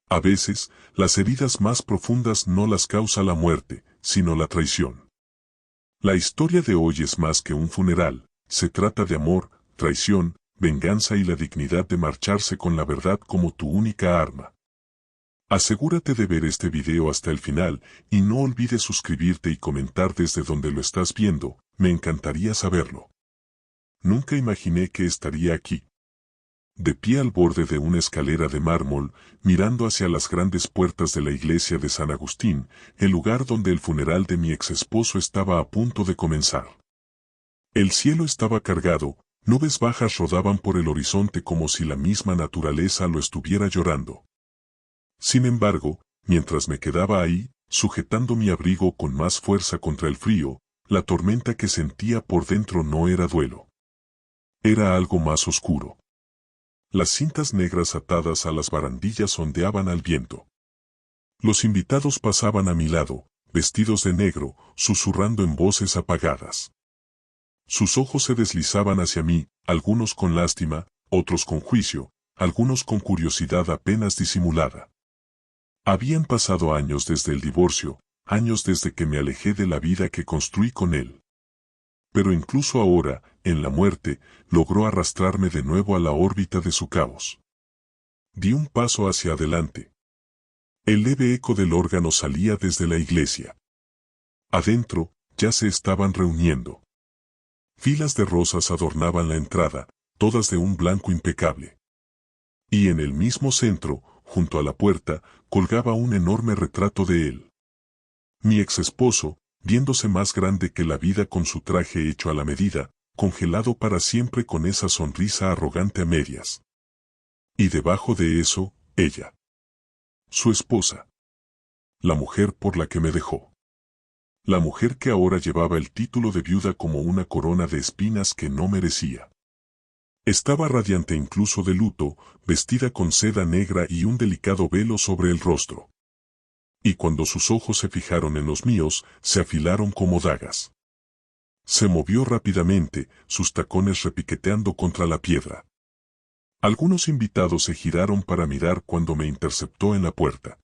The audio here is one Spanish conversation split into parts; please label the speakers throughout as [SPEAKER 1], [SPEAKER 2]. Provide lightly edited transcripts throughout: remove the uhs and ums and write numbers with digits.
[SPEAKER 1] A veces, las heridas más profundas no las causa la muerte, sino la traición. La historia de hoy es más que un funeral, se trata de amor, traición, venganza y la dignidad de marcharse con la verdad como tu única arma. Asegúrate de ver este video hasta el final y no olvides suscribirte y comentar desde donde lo estás viendo, me encantaría saberlo. Nunca imaginé que estaría aquí. De pie al borde de una escalera de mármol, mirando hacia las grandes puertas de la iglesia de San Agustín, el lugar donde el funeral de mi ex esposo estaba a punto de comenzar. El cielo estaba cargado, nubes bajas rodaban por el horizonte como si la misma naturaleza lo estuviera llorando. Sin embargo, mientras me quedaba ahí, sujetando mi abrigo con más fuerza contra el frío, la tormenta que sentía por dentro no era duelo. Era algo más oscuro. Las cintas negras atadas a las barandillas ondeaban al viento. Los invitados pasaban a mi lado, vestidos de negro, susurrando en voces apagadas. Sus ojos se deslizaban hacia mí, algunos con lástima, otros con juicio, algunos con curiosidad apenas disimulada. Habían pasado años desde el divorcio, años desde que me alejé de la vida que construí con él. Pero incluso ahora, en la muerte, logró arrastrarme de nuevo a la órbita de su caos. Di un paso hacia adelante. El leve eco del órgano salía desde la iglesia. Adentro, ya se estaban reuniendo. Filas de rosas adornaban la entrada, todas de un blanco impecable. Y en el mismo centro, junto a la puerta, colgaba un enorme retrato de él. Mi ex esposo, viéndose más grande que la vida con su traje hecho a la medida, congelado para siempre con esa sonrisa arrogante a medias. Y debajo de eso, ella. Su esposa. La mujer por la que me dejó. La mujer que ahora llevaba el título de viuda como una corona de espinas que no merecía. Estaba radiante incluso de luto, vestida con seda negra y un delicado velo sobre el rostro. Y cuando sus ojos se fijaron en los míos, se afilaron como dagas. Se movió rápidamente, sus tacones repiqueteando contra la piedra. Algunos invitados se giraron para mirar cuando me interceptó en la puerta.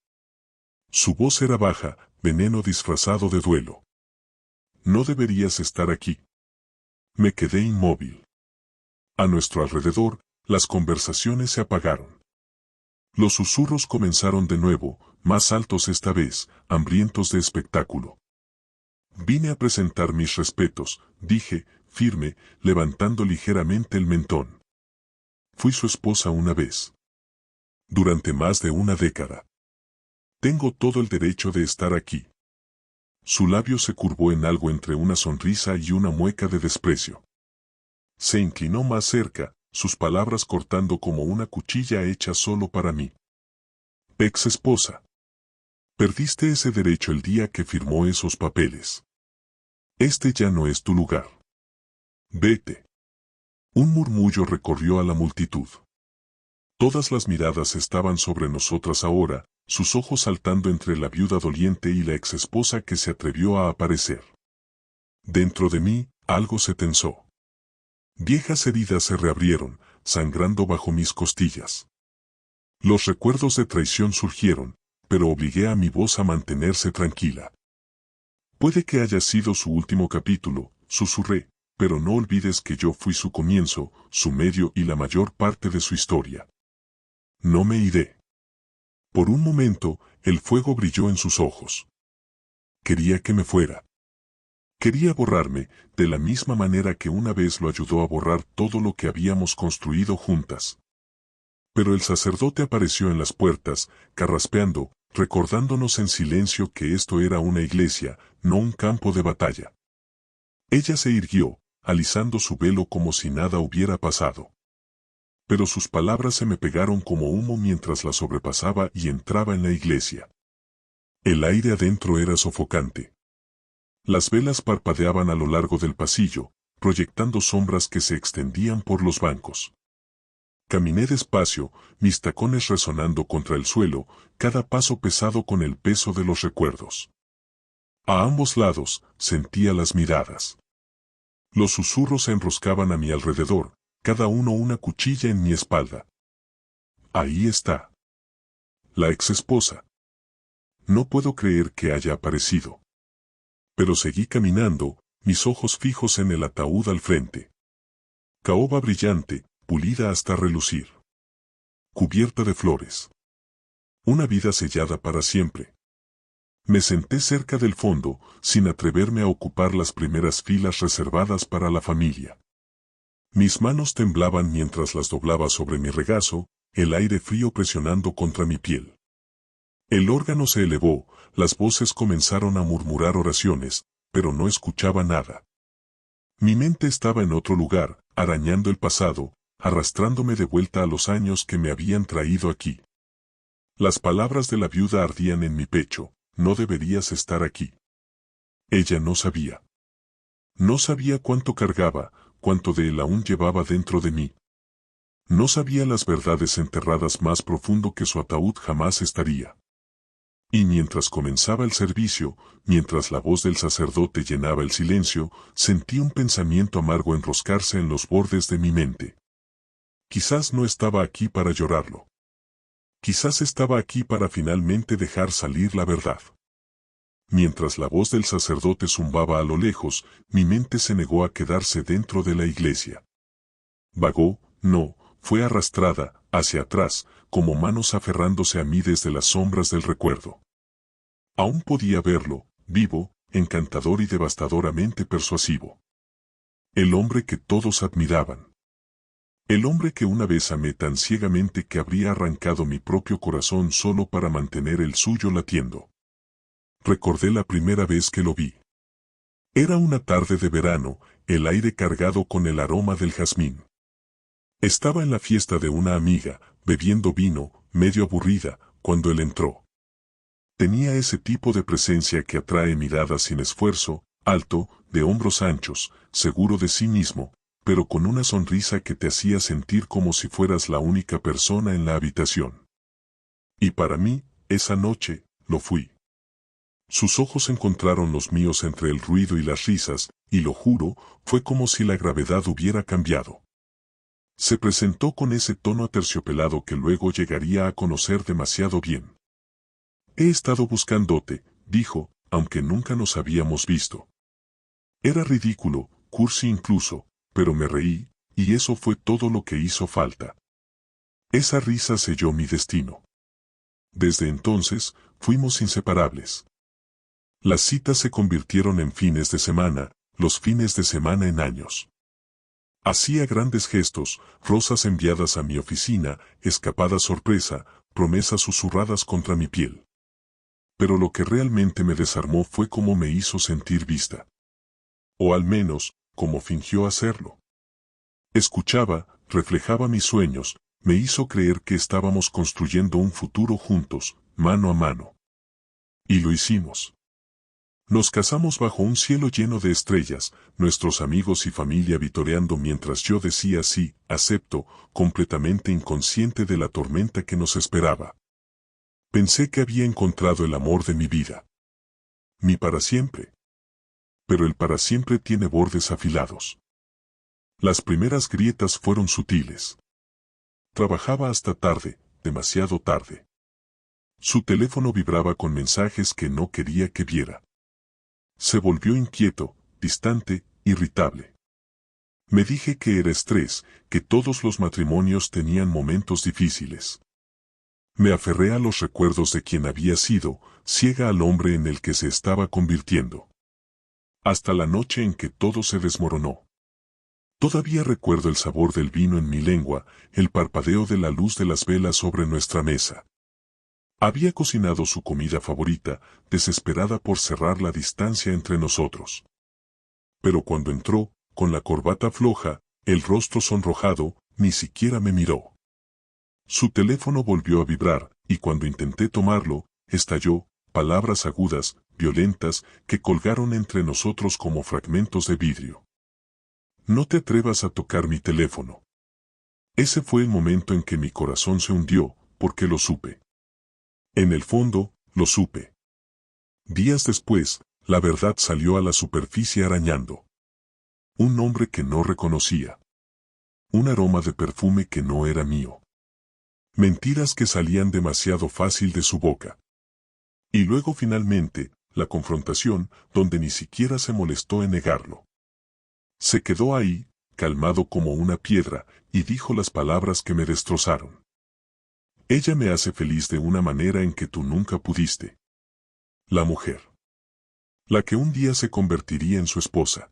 [SPEAKER 1] Su voz era baja, veneno disfrazado de duelo. No deberías estar aquí. Me quedé inmóvil. A nuestro alrededor, las conversaciones se apagaron. Los susurros comenzaron de nuevo, más altos esta vez, hambrientos de espectáculo. Vine a presentar mis respetos, dije, firme, levantando ligeramente el mentón. Fui su esposa una vez. Durante más de una década. Tengo todo el derecho de estar aquí. Su labio se curvó en algo entre una sonrisa y una mueca de desprecio. Se inclinó más cerca, sus palabras cortando como una cuchilla hecha solo para mí. Ex esposa. Perdiste ese derecho el día que firmó esos papeles. Este ya no es tu lugar. Vete. Un murmullo recorrió a la multitud. Todas las miradas estaban sobre nosotras ahora, sus ojos saltando entre la viuda doliente y la ex esposa que se atrevió a aparecer. Dentro de mí, algo se tensó. Viejas heridas se reabrieron, sangrando bajo mis costillas. Los recuerdos de traición surgieron, pero obligué a mi voz a mantenerse tranquila. Puede que haya sido su último capítulo, susurré, pero no olvides que yo fui su comienzo, su medio y la mayor parte de su historia. No me iré. Por un momento, el fuego brilló en sus ojos. Quería que me fuera. Quería borrarme, de la misma manera que una vez lo ayudó a borrar todo lo que habíamos construido juntas. Pero el sacerdote apareció en las puertas, carraspeando, recordándonos en silencio que esto era una iglesia, no un campo de batalla. Ella se irguió, alisando su velo como si nada hubiera pasado. Pero sus palabras se me pegaron como humo mientras la sobrepasaba y entraba en la iglesia. El aire adentro era sofocante. Las velas parpadeaban a lo largo del pasillo, proyectando sombras que se extendían por los bancos. Caminé despacio, mis tacones resonando contra el suelo, cada paso pesado con el peso de los recuerdos. A ambos lados, sentía las miradas. Los susurros se enroscaban a mi alrededor, cada uno una cuchilla en mi espalda. Ahí está. la ex esposa. No puedo creer que haya aparecido. Pero seguí caminando, mis ojos fijos en el ataúd al frente. Caoba brillante, pulida hasta relucir. Cubierta de flores. Una vida sellada para siempre. Me senté cerca del fondo, sin atreverme a ocupar las primeras filas reservadas para la familia. Mis manos temblaban mientras las doblaba sobre mi regazo, el aire frío presionando contra mi piel. El órgano se elevó, las voces comenzaron a murmurar oraciones, pero no escuchaba nada. Mi mente estaba en otro lugar, arañando el pasado, arrastrándome de vuelta a los años que me habían traído aquí. Las palabras de la viuda ardían en mi pecho: no deberías estar aquí. Ella no sabía. No sabía cuánto cargaba, cuánto de él aún llevaba dentro de mí. No sabía las verdades enterradas más profundo que su ataúd jamás estaría. Y mientras comenzaba el servicio, mientras la voz del sacerdote llenaba el silencio, sentí un pensamiento amargo enroscarse en los bordes de mi mente. Quizás no estaba aquí para llorarlo. Quizás estaba aquí para finalmente dejar salir la verdad. Mientras la voz del sacerdote zumbaba a lo lejos, mi mente se negó a quedarse dentro de la iglesia. Vagó, no, fue arrastrada, hacia atrás, como manos aferrándose a mí desde las sombras del recuerdo. Aún podía verlo, vivo, encantador y devastadoramente persuasivo. El hombre que todos admiraban. El hombre que una vez amé tan ciegamente que habría arrancado mi propio corazón solo para mantener el suyo latiendo. Recordé la primera vez que lo vi. Era una tarde de verano, el aire cargado con el aroma del jazmín. Estaba en la fiesta de una amiga, bebiendo vino, medio aburrida, cuando él entró. Tenía ese tipo de presencia que atrae miradas sin esfuerzo, alto, de hombros anchos, seguro de sí mismo, pero con una sonrisa que te hacía sentir como si fueras la única persona en la habitación. Y para mí, esa noche, lo fui. Sus ojos encontraron los míos entre el ruido y las risas, y lo juro, fue como si la gravedad hubiera cambiado. Se presentó con ese tono aterciopelado que luego llegaría a conocer demasiado bien. He estado buscándote, dijo, aunque nunca nos habíamos visto. Era ridículo, cursi incluso, pero me reí, y eso fue todo lo que hizo falta. Esa risa selló mi destino. Desde entonces, fuimos inseparables. Las citas se convirtieron en fines de semana, los fines de semana en años. Hacía grandes gestos, rosas enviadas a mi oficina, escapadas sorpresa, promesas susurradas contra mi piel. Pero lo que realmente me desarmó fue cómo me hizo sentir vista. O al menos, cómo fingió hacerlo. Escuchaba, reflejaba mis sueños, me hizo creer que estábamos construyendo un futuro juntos, mano a mano. Y lo hicimos. Nos casamos bajo un cielo lleno de estrellas, nuestros amigos y familia vitoreando mientras yo decía sí, acepto, completamente inconsciente de la tormenta que nos esperaba. Pensé que había encontrado el amor de mi vida. Mi para siempre. Pero el para siempre tiene bordes afilados. Las primeras grietas fueron sutiles. Trabajaba hasta tarde, demasiado tarde. Su teléfono vibraba con mensajes que no quería que viera. Se volvió inquieto, distante, irritable. Me dije que era estrés, que todos los matrimonios tenían momentos difíciles. Me aferré a los recuerdos de quien había sido, ciega al hombre en el que se estaba convirtiendo. Hasta la noche en que todo se desmoronó. Todavía recuerdo el sabor del vino en mi lengua, el parpadeo de la luz de las velas sobre nuestra mesa. Había cocinado su comida favorita, desesperada por cerrar la distancia entre nosotros. Pero cuando entró, con la corbata floja, el rostro sonrojado, ni siquiera me miró. Su teléfono volvió a vibrar, y cuando intenté tomarlo, estalló, palabras agudas, violentas, que colgaron entre nosotros como fragmentos de vidrio. No te atrevas a tocar mi teléfono. Ese fue el momento en que mi corazón se hundió, porque lo supe. En el fondo, lo supe. Días después, la verdad salió a la superficie arañando. Un nombre que no reconocía. Un aroma de perfume que no era mío. Mentiras que salían demasiado fácil de su boca. Y luego finalmente, la confrontación, donde ni siquiera se molestó en negarlo. Se quedó ahí, calmado como una piedra, y dijo las palabras que me destrozaron. Ella me hace feliz de una manera en que tú nunca pudiste. La mujer. La que un día se convertiría en su esposa.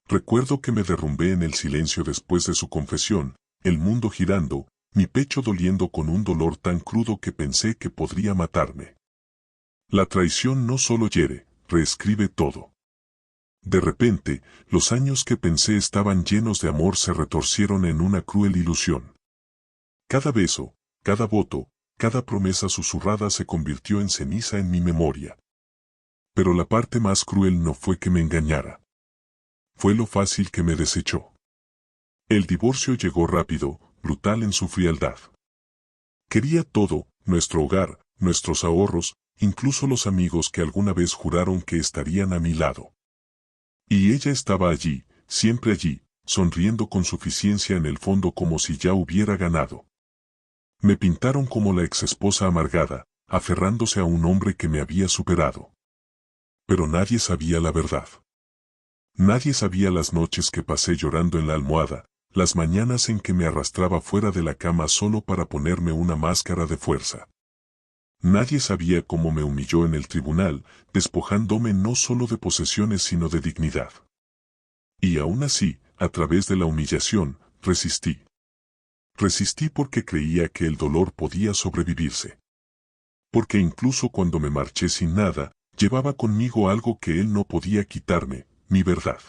[SPEAKER 1] Recuerdo que me derrumbé en el silencio después de su confesión, el mundo girando, mi pecho doliendo con un dolor tan crudo que pensé que podría matarme. La traición no solo hiere, reescribe todo. De repente, los años que pensé estaban llenos de amor se retorcieron en una cruel ilusión. Cada beso, cada voto, cada promesa susurrada se convirtió en ceniza en mi memoria. Pero la parte más cruel no fue que me engañara. Fue lo fácil que me desechó. El divorcio llegó rápido, brutal en su frialdad. Quería todo, nuestro hogar, nuestros ahorros, incluso los amigos que alguna vez juraron que estarían a mi lado. Y ella estaba allí, siempre allí, sonriendo con suficiencia en el fondo como si ya hubiera ganado. Me pintaron como la exesposa amargada, aferrándose a un hombre que me había superado. Pero nadie sabía la verdad. Nadie sabía las noches que pasé llorando en la almohada, las mañanas en que me arrastraba fuera de la cama solo para ponerme una máscara de fuerza. Nadie sabía cómo me humilló en el tribunal, despojándome no solo de posesiones sino de dignidad. Y aún así, a través de la humillación, resistí. Resistí porque creía que el dolor podía sobrevivirse. Porque incluso cuando me marché sin nada, llevaba conmigo algo que él no podía quitarme, mi verdad.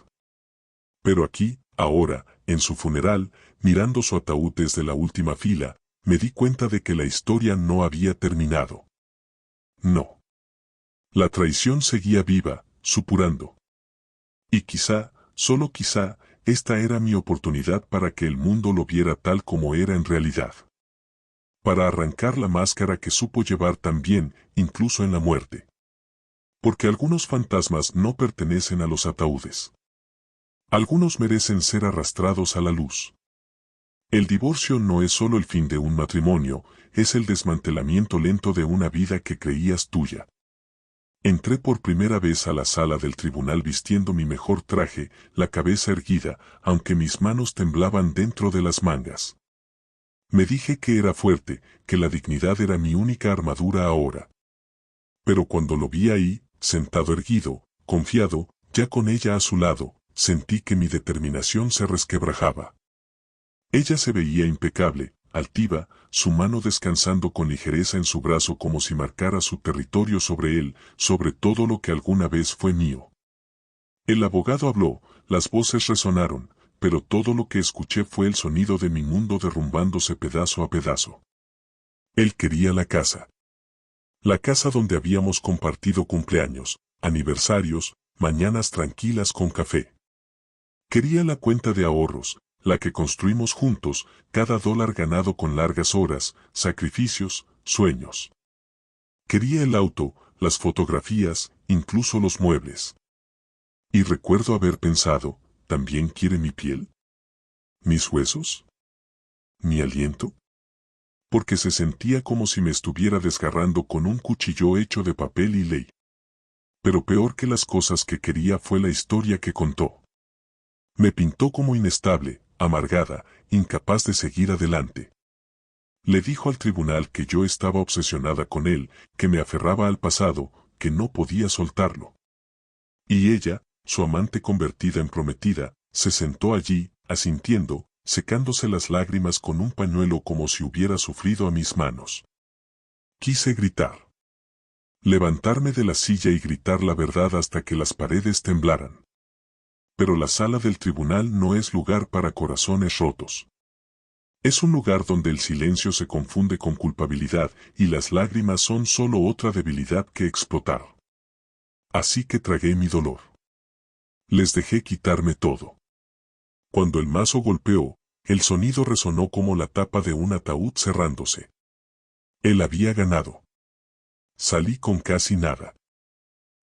[SPEAKER 1] Pero aquí, ahora, en su funeral, mirando su ataúd desde la última fila, me di cuenta de que la historia no había terminado. No. La traición seguía viva, supurando. Y quizá, solo quizá, esta era mi oportunidad para que el mundo lo viera tal como era en realidad. Para arrancar la máscara que supo llevar tan bien, incluso en la muerte. Porque algunos fantasmas no pertenecen a los ataúdes. Algunos merecen ser arrastrados a la luz. El divorcio no es solo el fin de un matrimonio, es el desmantelamiento lento de una vida que creías tuya. Entré por primera vez a la sala del tribunal vistiendo mi mejor traje, la cabeza erguida, aunque mis manos temblaban dentro de las mangas. Me dije que era fuerte, que la dignidad era mi única armadura ahora. Pero cuando lo vi ahí, sentado erguido, confiado, ya con ella a su lado, sentí que mi determinación se resquebrajaba. Ella se veía impecable, altiva, su mano descansando con ligereza en su brazo como si marcara su territorio sobre él, sobre todo lo que alguna vez fue mío. El abogado habló, las voces resonaron, pero todo lo que escuché fue el sonido de mi mundo derrumbándose pedazo a pedazo. Él quería la casa. La casa donde habíamos compartido cumpleaños, aniversarios, mañanas tranquilas con café. Quería la cuenta de ahorros, la que construimos juntos, cada dólar ganado con largas horas, sacrificios, sueños. Quería el auto, las fotografías, incluso los muebles. Y recuerdo haber pensado, ¿también quiere mi piel? ¿Mis huesos? ¿Mi aliento? Porque se sentía como si me estuviera desgarrando con un cuchillo hecho de papel y ley. Pero peor que las cosas que quería fue la historia que contó. Me pintó como inestable, amargada, incapaz de seguir adelante. Le dijo al tribunal que yo estaba obsesionada con él, que me aferraba al pasado, que no podía soltarlo. Y ella, su amante convertida en prometida, se sentó allí, asintiendo, secándose las lágrimas con un pañuelo como si hubiera sufrido a mis manos. Quise gritar. Levantarme de la silla y gritar la verdad hasta que las paredes temblaran. Pero la sala del tribunal no es lugar para corazones rotos. Es un lugar donde el silencio se confunde con culpabilidad y las lágrimas son solo otra debilidad que explotar. Así que tragué mi dolor. Les dejé quitarme todo. Cuando el mazo golpeó, el sonido resonó como la tapa de un ataúd cerrándose. Él había ganado. Salí con casi nada.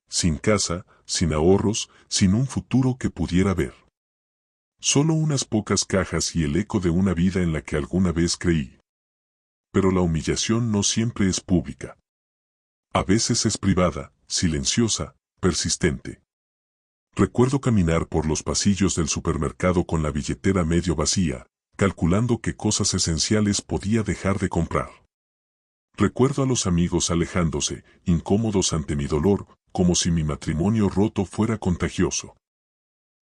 [SPEAKER 1] Sin casa, sin ahorros, sin un futuro que pudiera ver. Solo unas pocas cajas y el eco de una vida en la que alguna vez creí. Pero la humillación no siempre es pública. A veces es privada, silenciosa, persistente. Recuerdo caminar por los pasillos del supermercado con la billetera medio vacía, calculando qué cosas esenciales podía dejar de comprar. Recuerdo a los amigos alejándose, incómodos ante mi dolor, como si mi matrimonio roto fuera contagioso.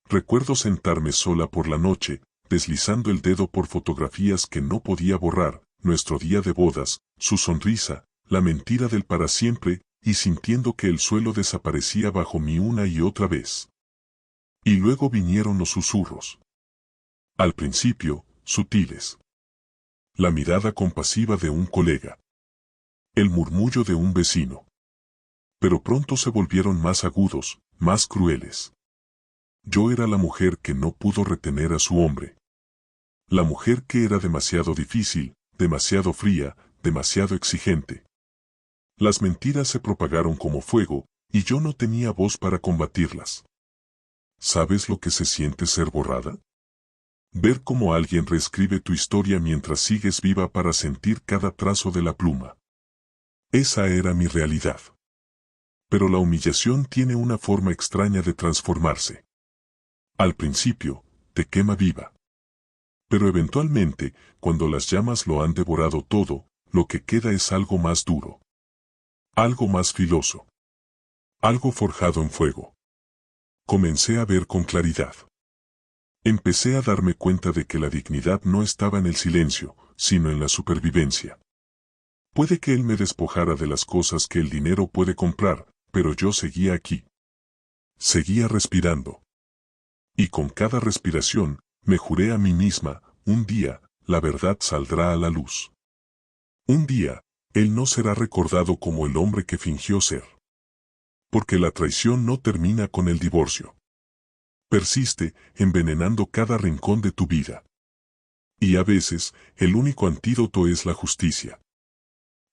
[SPEAKER 1] Recuerdo sentarme sola por la noche, deslizando el dedo por fotografías que no podía borrar, nuestro día de bodas, su sonrisa, la mentira del para siempre, y sintiendo que el suelo desaparecía bajo mí una y otra vez. Y luego vinieron los susurros. Al principio, sutiles. La mirada compasiva de un colega. El murmullo de un vecino. Pero pronto se volvieron más agudos, más crueles. Yo era la mujer que no pudo retener a su hombre. La mujer que era demasiado difícil, demasiado fría, demasiado exigente. Las mentiras se propagaron como fuego, y yo no tenía voz para combatirlas. ¿Sabes lo que se siente ser borrada? Ver cómo alguien reescribe tu historia mientras sigues viva para sentir cada trazo de la pluma. Esa era mi realidad. Pero la humillación tiene una forma extraña de transformarse. Al principio, te quema viva. Pero eventualmente, cuando las llamas lo han devorado todo, lo que queda es algo más duro. Algo más filoso. Algo forjado en fuego. Comencé a ver con claridad. Empecé a darme cuenta de que la dignidad no estaba en el silencio, sino en la supervivencia. Puede que él me despojara de las cosas que el dinero puede comprar, pero yo seguía aquí. Seguía respirando. Y con cada respiración, me juré a mí misma, un día, la verdad saldrá a la luz. Un día, él no será recordado como el hombre que fingió ser. Porque la traición no termina con el divorcio. Persiste, envenenando cada rincón de tu vida. Y a veces, el único antídoto es la justicia.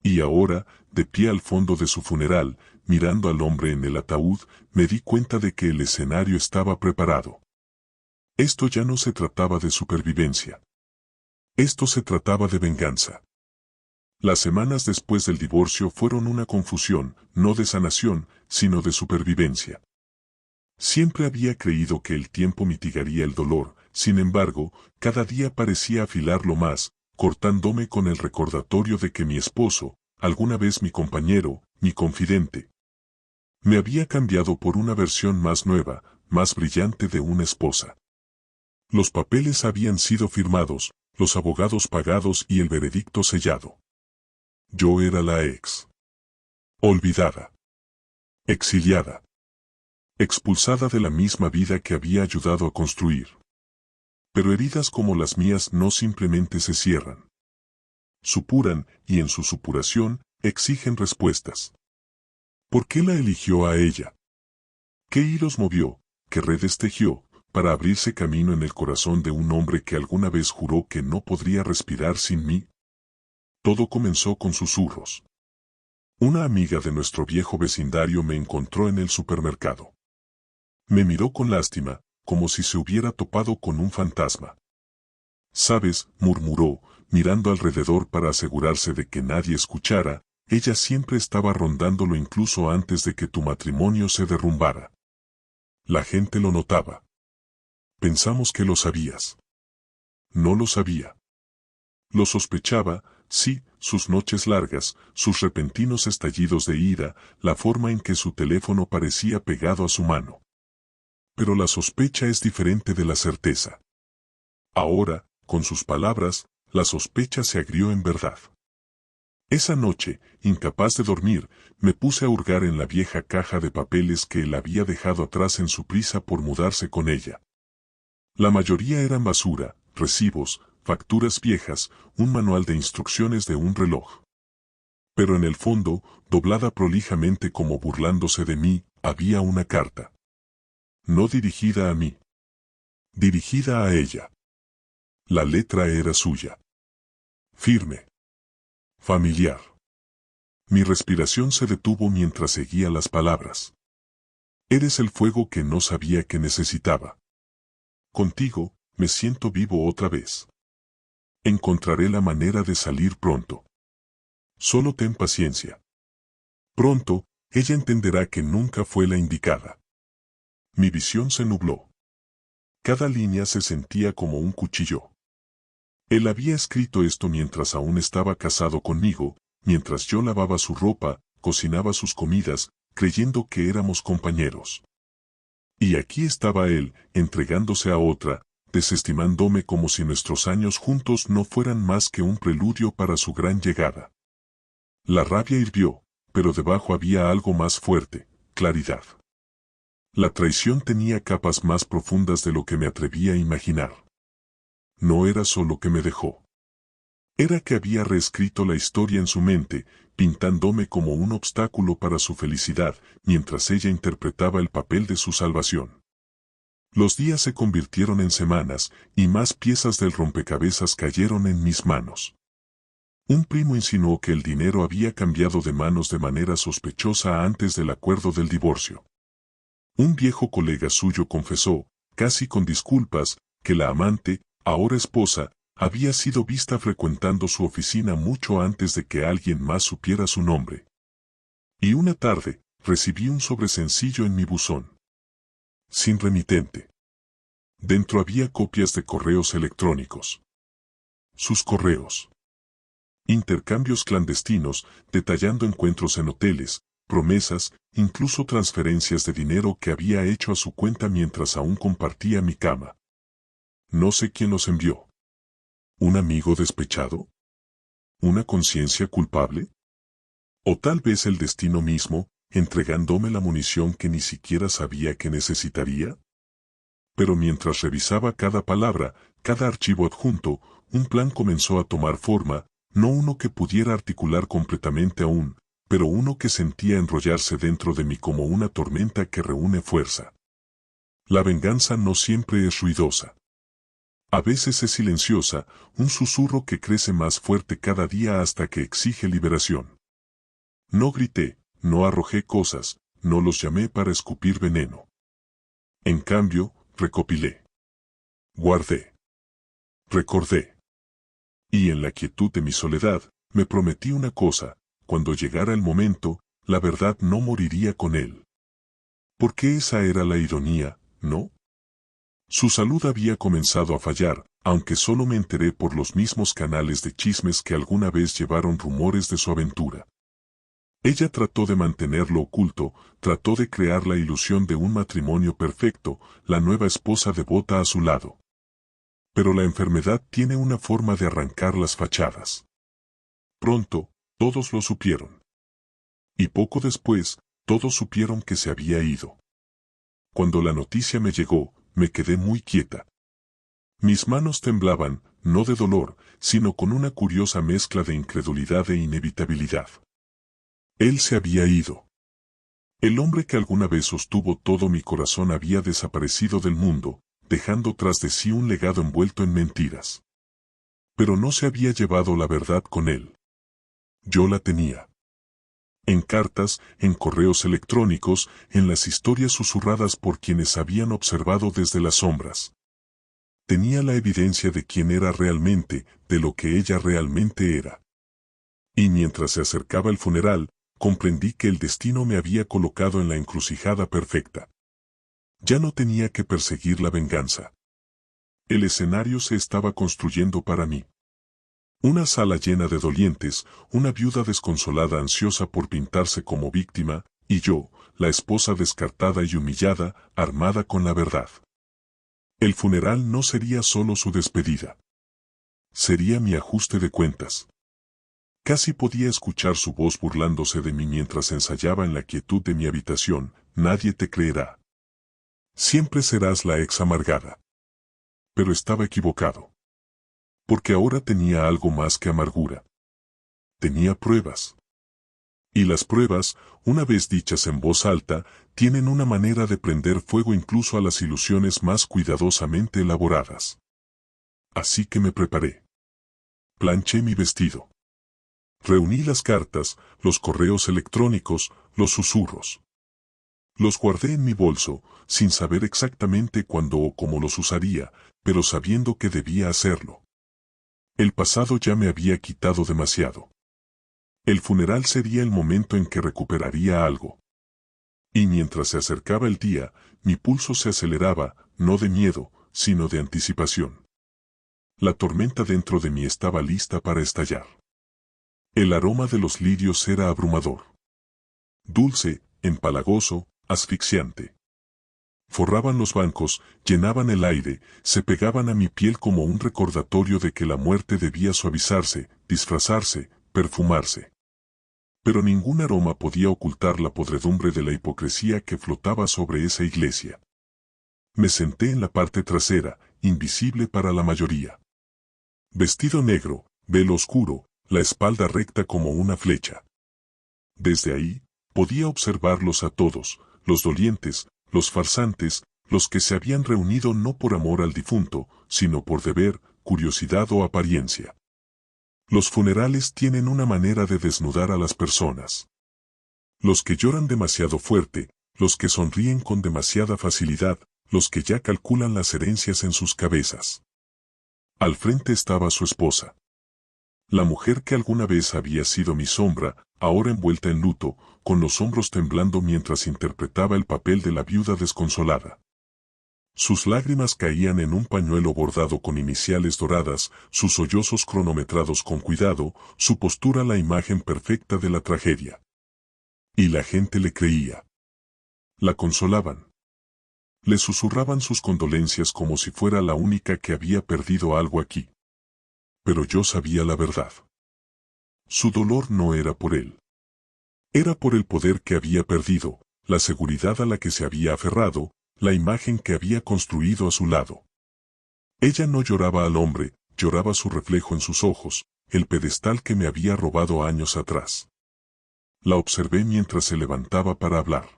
[SPEAKER 1] Y ahora, de pie al fondo de su funeral, mirando al hombre en el ataúd, me di cuenta de que el escenario estaba preparado. Esto ya no se trataba de supervivencia. Esto se trataba de venganza. Las semanas después del divorcio fueron una confusión, no de sanación, sino de supervivencia. Siempre había creído que el tiempo mitigaría el dolor, sin embargo, cada día parecía afilarlo más, cortándome con el recordatorio de que mi esposo, alguna vez mi compañero, mi confidente, me había cambiado por una versión más nueva, más brillante de una esposa. Los papeles habían sido firmados, los abogados pagados y el veredicto sellado. Yo era la ex. Olvidada. Exiliada. Expulsada de la misma vida que había ayudado a construir. Pero heridas como las mías no simplemente se cierran. Supuran, y en su supuración, exigen respuestas. ¿Por qué la eligió a ella? ¿Qué hilos movió, qué redes tejió, para abrirse camino en el corazón de un hombre que alguna vez juró que no podría respirar sin mí? Todo comenzó con susurros. Una amiga de nuestro viejo vecindario me encontró en el supermercado. Me miró con lástima, como si se hubiera topado con un fantasma. «¿Sabes?», murmuró, mirando alrededor para asegurarse de que nadie escuchara, «ella siempre estaba rondándolo incluso antes de que tu matrimonio se derrumbara. La gente lo notaba. Pensamos que lo sabías». No lo sabía. Lo sospechaba, sí, sus noches largas, sus repentinos estallidos de ira, la forma en que su teléfono parecía pegado a su mano. Pero la sospecha es diferente de la certeza. Ahora, con sus palabras, la sospecha se agrió en verdad. Esa noche, incapaz de dormir, me puse a hurgar en la vieja caja de papeles que él había dejado atrás en su prisa por mudarse con ella. La mayoría eran basura, recibos, facturas viejas, un manual de instrucciones de un reloj. Pero en el fondo, doblada prolijamente como burlándose de mí, había una carta. No dirigida a mí. Dirigida a ella. La letra era suya. Firme. Familiar. Mi respiración se detuvo mientras seguía las palabras. Eres el fuego que no sabía que necesitaba. Contigo, me siento vivo otra vez. Encontraré la manera de salir pronto. Solo ten paciencia. Pronto, ella entenderá que nunca fue la indicada. Mi visión se nubló. Cada línea se sentía como un cuchillo. Él había escrito esto mientras aún estaba casado conmigo, mientras yo lavaba su ropa, cocinaba sus comidas, creyendo que éramos compañeros. Y aquí estaba él, entregándose a otra, desestimándome como si nuestros años juntos no fueran más que un preludio para su gran llegada. La rabia hirvió, pero debajo había algo más fuerte, claridad. La traición tenía capas más profundas de lo que me atrevía a imaginar. No era solo que me dejó. Era que había reescrito la historia en su mente, pintándome como un obstáculo para su felicidad, mientras ella interpretaba el papel de su salvación. Los días se convirtieron en semanas, y más piezas del rompecabezas cayeron en mis manos. Un primo insinuó que el dinero había cambiado de manos de manera sospechosa antes del acuerdo del divorcio. Un viejo colega suyo confesó, casi con disculpas, que la amante, ahora esposa, había sido vista frecuentando su oficina mucho antes de que alguien más supiera su nombre. Y una tarde, recibí un sobre sencillo en mi buzón. Sin remitente. Dentro había copias de correos electrónicos. Sus correos. Intercambios clandestinos, detallando encuentros en hoteles, promesas, incluso transferencias de dinero que había hecho a su cuenta mientras aún compartía mi cama. No sé quién los envió. ¿Un amigo despechado? ¿Una conciencia culpable? ¿O tal vez el destino mismo, entregándome la munición que ni siquiera sabía que necesitaría? Pero mientras revisaba cada palabra, cada archivo adjunto, un plan comenzó a tomar forma, no uno que pudiera articular completamente aún, pero uno que sentía enrollarse dentro de mí como una tormenta que reúne fuerza. La venganza no siempre es ruidosa. A veces es silenciosa, un susurro que crece más fuerte cada día hasta que exige liberación. No grité, no arrojé cosas, no los llamé para escupir veneno. En cambio, recopilé. Guardé. Recordé. Y en la quietud de mi soledad, me prometí una cosa, cuando llegara el momento, la verdad no moriría con él. Porque esa era la ironía, ¿no? Su salud había comenzado a fallar, aunque solo me enteré por los mismos canales de chismes que alguna vez llevaron rumores de su aventura. Ella trató de mantenerlo oculto, trató de crear la ilusión de un matrimonio perfecto, la nueva esposa devota a su lado. Pero la enfermedad tiene una forma de arrancar las fachadas. Pronto, todos lo supieron. Y poco después, todos supieron que se había ido. Cuando la noticia me llegó, me quedé muy quieta. Mis manos temblaban, no de dolor, sino con una curiosa mezcla de incredulidad e inevitabilidad. Él se había ido. El hombre que alguna vez sostuvo todo mi corazón había desaparecido del mundo, dejando tras de sí un legado envuelto en mentiras. Pero no se había llevado la verdad con él. Yo la tenía. En cartas, en correos electrónicos, en las historias susurradas por quienes habían observado desde las sombras. Tenía la evidencia de quién era realmente, de lo que ella realmente era. Y mientras se acercaba el funeral, comprendí que el destino me había colocado en la encrucijada perfecta. Ya no tenía que perseguir la venganza. El escenario se estaba construyendo para mí. Una sala llena de dolientes, una viuda desconsolada ansiosa por pintarse como víctima, y yo, la esposa descartada y humillada, armada con la verdad. El funeral no sería solo su despedida. Sería mi ajuste de cuentas. Casi podía escuchar su voz burlándose de mí mientras ensayaba en la quietud de mi habitación, nadie te creerá. Siempre serás la ex amargada. Pero estaba equivocado. Porque ahora tenía algo más que amargura. Tenía pruebas. Y las pruebas, una vez dichas en voz alta, tienen una manera de prender fuego incluso a las ilusiones más cuidadosamente elaboradas. Así que me preparé. Planché mi vestido. Reuní las cartas, los correos electrónicos, los susurros. Los guardé en mi bolso, sin saber exactamente cuándo o cómo los usaría, pero sabiendo que debía hacerlo. El pasado ya me había quitado demasiado. El funeral sería el momento en que recuperaría algo. Y mientras se acercaba el día, mi pulso se aceleraba, no de miedo, sino de anticipación. La tormenta dentro de mí estaba lista para estallar. El aroma de los lirios era abrumador. Dulce, empalagoso, asfixiante. Forraban los bancos, llenaban el aire, se pegaban a mi piel como un recordatorio de que la muerte debía suavizarse, disfrazarse, perfumarse. Pero ningún aroma podía ocultar la podredumbre de la hipocresía que flotaba sobre esa iglesia. Me senté en la parte trasera, invisible para la mayoría. Vestido negro, velo oscuro, la espalda recta como una flecha. Desde ahí, podía observarlos a todos, los dolientes, los farsantes, los que se habían reunido no por amor al difunto, sino por deber, curiosidad o apariencia. Los funerales tienen una manera de desnudar a las personas. Los que lloran demasiado fuerte, los que sonríen con demasiada facilidad, los que ya calculan las herencias en sus cabezas. Al frente estaba su esposa. La mujer que alguna vez había sido mi sombra, ahora envuelta en luto, con los hombros temblando mientras interpretaba el papel de la viuda desconsolada. Sus lágrimas caían en un pañuelo bordado con iniciales doradas, sus sollozos cronometrados con cuidado, su postura la imagen perfecta de la tragedia. Y la gente le creía. La consolaban. Le susurraban sus condolencias como si fuera la única que había perdido algo aquí. Pero yo sabía la verdad. Su dolor no era por él. Era por el poder que había perdido, la seguridad a la que se había aferrado, la imagen que había construido a su lado. Ella no lloraba al hombre, lloraba su reflejo en sus ojos, el pedestal que me había robado años atrás. La observé mientras se levantaba para hablar.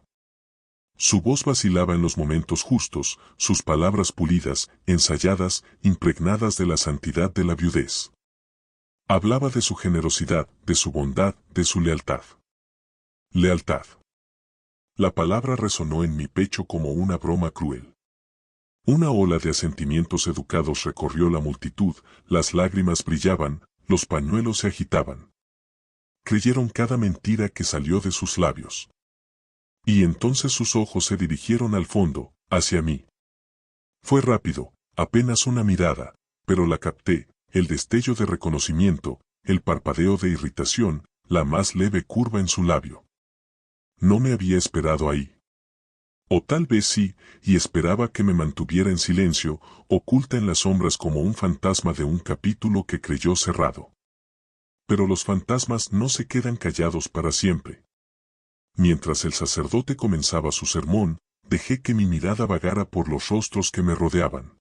[SPEAKER 1] Su voz vacilaba en los momentos justos, sus palabras pulidas, ensayadas, impregnadas de la santidad de la viudez. Hablaba de su generosidad, de su bondad, de su lealtad. Lealtad. La palabra resonó en mi pecho como una broma cruel. Una ola de asentimientos educados recorrió la multitud, las lágrimas brillaban, los pañuelos se agitaban. Creyeron cada mentira que salió de sus labios. Y entonces sus ojos se dirigieron al fondo, hacia mí. Fue rápido, apenas una mirada, pero la capté, el destello de reconocimiento, el parpadeo de irritación, la más leve curva en su labio. No me había esperado ahí. O tal vez sí, y esperaba que me mantuviera en silencio, oculta en las sombras como un fantasma de un capítulo que creyó cerrado. Pero los fantasmas no se quedan callados para siempre. Mientras el sacerdote comenzaba su sermón, dejé que mi mirada vagara por los rostros que me rodeaban.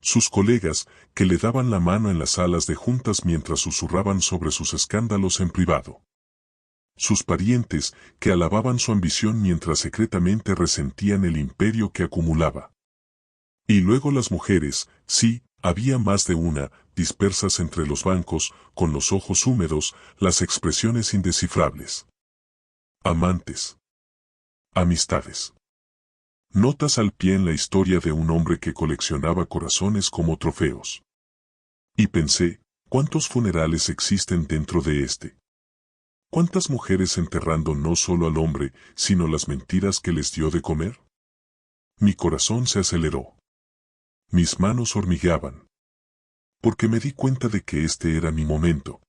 [SPEAKER 1] Sus colegas, que le daban la mano en las salas de juntas mientras susurraban sobre sus escándalos en privado. Sus parientes, que alababan su ambición mientras secretamente resentían el imperio que acumulaba. Y luego las mujeres, sí, había más de una, dispersas entre los bancos, con los ojos húmedos, las expresiones indescifrables. Amantes. Amistades. Notas al pie en la historia de un hombre que coleccionaba corazones como trofeos. Y pensé, ¿cuántos funerales existen dentro de este? ¿Cuántas mujeres enterrando no solo al hombre, sino las mentiras que les dio de comer? Mi corazón se aceleró. Mis manos hormigueaban. Porque me di cuenta de que este era mi momento.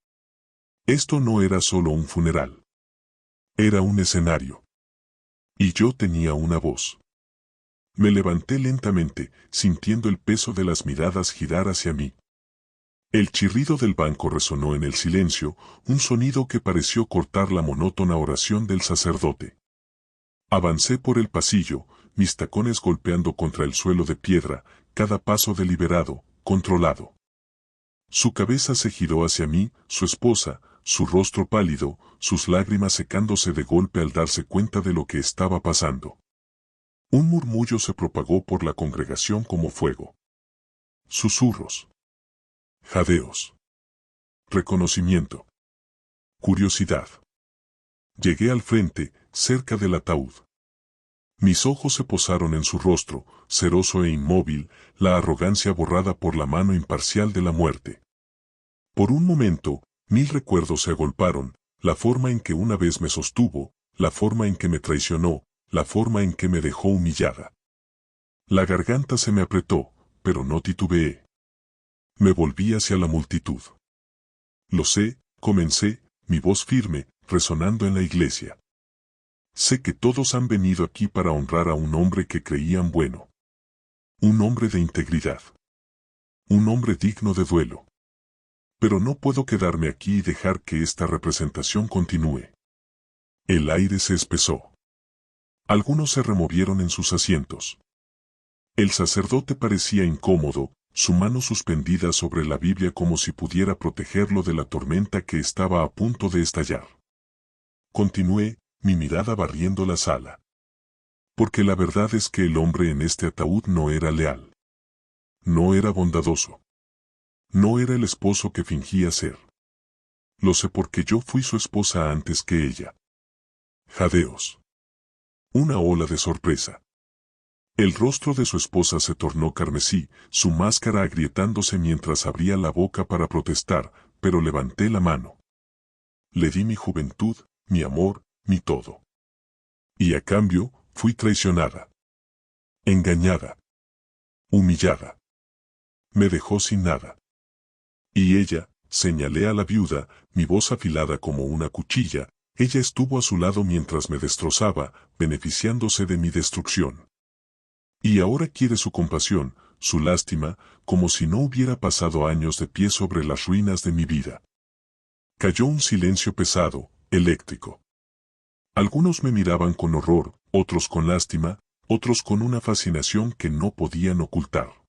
[SPEAKER 1] Esto no era solo un funeral. Era un escenario. Y yo tenía una voz. Me levanté lentamente, sintiendo el peso de las miradas girar hacia mí. El chirrido del banco resonó en el silencio, un sonido que pareció cortar la monótona oración del sacerdote. Avancé por el pasillo, mis tacones golpeando contra el suelo de piedra, cada paso deliberado, controlado. Su cabeza se giró hacia mí, su esposa, su rostro pálido, sus lágrimas secándose de golpe al darse cuenta de lo que estaba pasando. Un murmullo se propagó por la congregación como fuego. Susurros. Jadeos. Reconocimiento. Curiosidad. Llegué al frente, cerca del ataúd. Mis ojos se posaron en su rostro, ceroso e inmóvil, la arrogancia borrada por la mano imparcial de la muerte. Por un momento, 1000 recuerdos se agolparon, la forma en que una vez me sostuvo, la forma en que me traicionó, la forma en que me dejó humillada. La garganta se me apretó, pero no titubeé. Me volví hacia la multitud. Lo sé, comencé, mi voz firme, resonando en la iglesia. Sé que todos han venido aquí para honrar a un hombre que creían bueno. Un hombre de integridad. Un hombre digno de duelo. Pero no puedo quedarme aquí y dejar que esta representación continúe. El aire se espesó. Algunos se removieron en sus asientos. El sacerdote parecía incómodo, su mano suspendida sobre la Biblia como si pudiera protegerlo de la tormenta que estaba a punto de estallar. Continué, mi mirada barriendo la sala. Porque la verdad es que el hombre en este ataúd no era leal. No era bondadoso. No era el esposo que fingía ser. Lo sé porque yo fui su esposa antes que ella. Jadeos. Una ola de sorpresa. El rostro de su esposa se tornó carmesí, su máscara agrietándose mientras abría la boca para protestar, pero levanté la mano. Le di mi juventud, mi amor, mi todo. Y a cambio, fui traicionada. Engañada. Humillada. Me dejó sin nada. Y ella, señalé a la viuda, mi voz afilada como una cuchilla, ella estuvo a su lado mientras me destrozaba, beneficiándose de mi destrucción. Y ahora quiere su compasión, su lástima, como si no hubiera pasado años de pie sobre las ruinas de mi vida. Cayó un silencio pesado, eléctrico. Algunos me miraban con horror, otros con lástima, otros con una fascinación que no podían ocultar.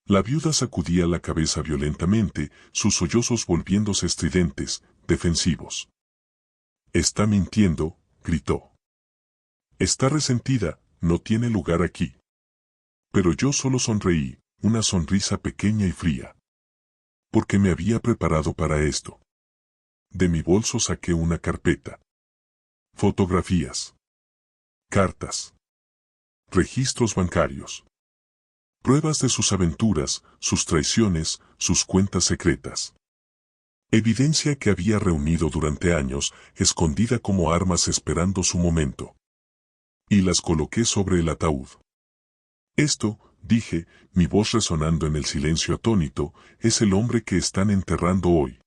[SPEAKER 1] La viuda sacudía la cabeza violentamente, sus sollozos volviéndose estridentes, defensivos. «Está mintiendo», gritó. «Está resentida, no tiene lugar aquí». Pero yo solo sonreí, una sonrisa pequeña y fría. Porque me había preparado para esto. De mi bolso saqué una carpeta. Fotografías. Cartas. Registros bancarios. Pruebas de sus aventuras, sus traiciones, sus cuentas secretas. Evidencia que había reunido durante años, escondida como armas esperando su momento. Y las coloqué sobre el ataúd. Esto, dije, mi voz resonando en el silencio atónito, es el hombre que están enterrando hoy.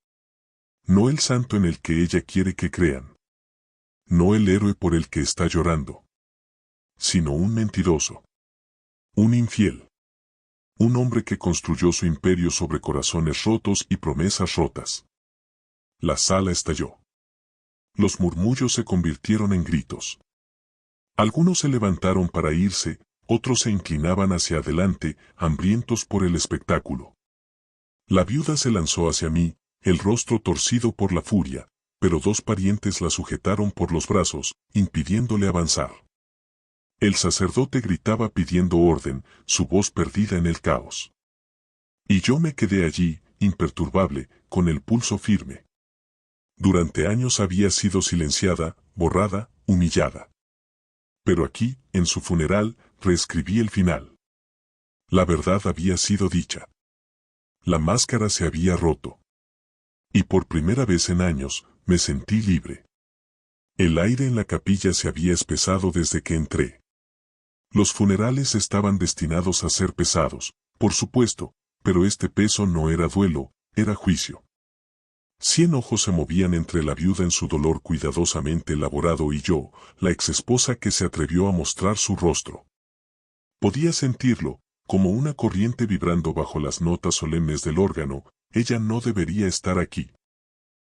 [SPEAKER 1] No el santo en el que ella quiere que crean. No el héroe por el que está llorando. Sino un mentiroso. Un infiel. Un hombre que construyó su imperio sobre corazones rotos y promesas rotas. La sala estalló. Los murmullos se convirtieron en gritos. Algunos se levantaron para irse, otros se inclinaban hacia adelante, hambrientos por el espectáculo. La viuda se lanzó hacia mí, el rostro torcido por la furia, pero dos parientes la sujetaron por los brazos, impidiéndole avanzar. El sacerdote gritaba pidiendo orden, su voz perdida en el caos. Y yo me quedé allí, imperturbable, con el pulso firme. Durante años había sido silenciada, borrada, humillada. Pero aquí, en su funeral, reescribí el final. La verdad había sido dicha. La máscara se había roto. Y por primera vez en años, me sentí libre. El aire en la capilla se había espesado desde que entré. Los funerales estaban destinados a ser pesados, por supuesto, pero este peso no era duelo, era juicio. 100 ojos se movían entre la viuda en su dolor cuidadosamente elaborado y yo, la exesposa que se atrevió a mostrar su rostro. Podía sentirlo, como una corriente vibrando bajo las notas solemnes del órgano, ella no debería estar aquí.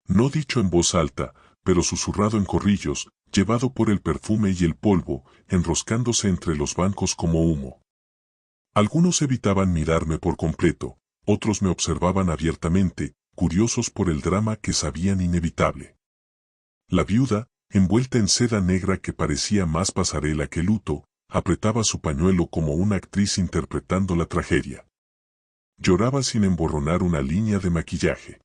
[SPEAKER 1] No dicho en voz alta, pero susurrado en corrillos, llevado por el perfume y el polvo, enroscándose entre los bancos como humo. Algunos evitaban mirarme por completo, otros me observaban abiertamente, curiosos por el drama que sabían inevitable. La viuda, envuelta en seda negra que parecía más pasarela que luto, apretaba su pañuelo como una actriz interpretando la tragedia. Lloraba sin emborronar una línea de maquillaje.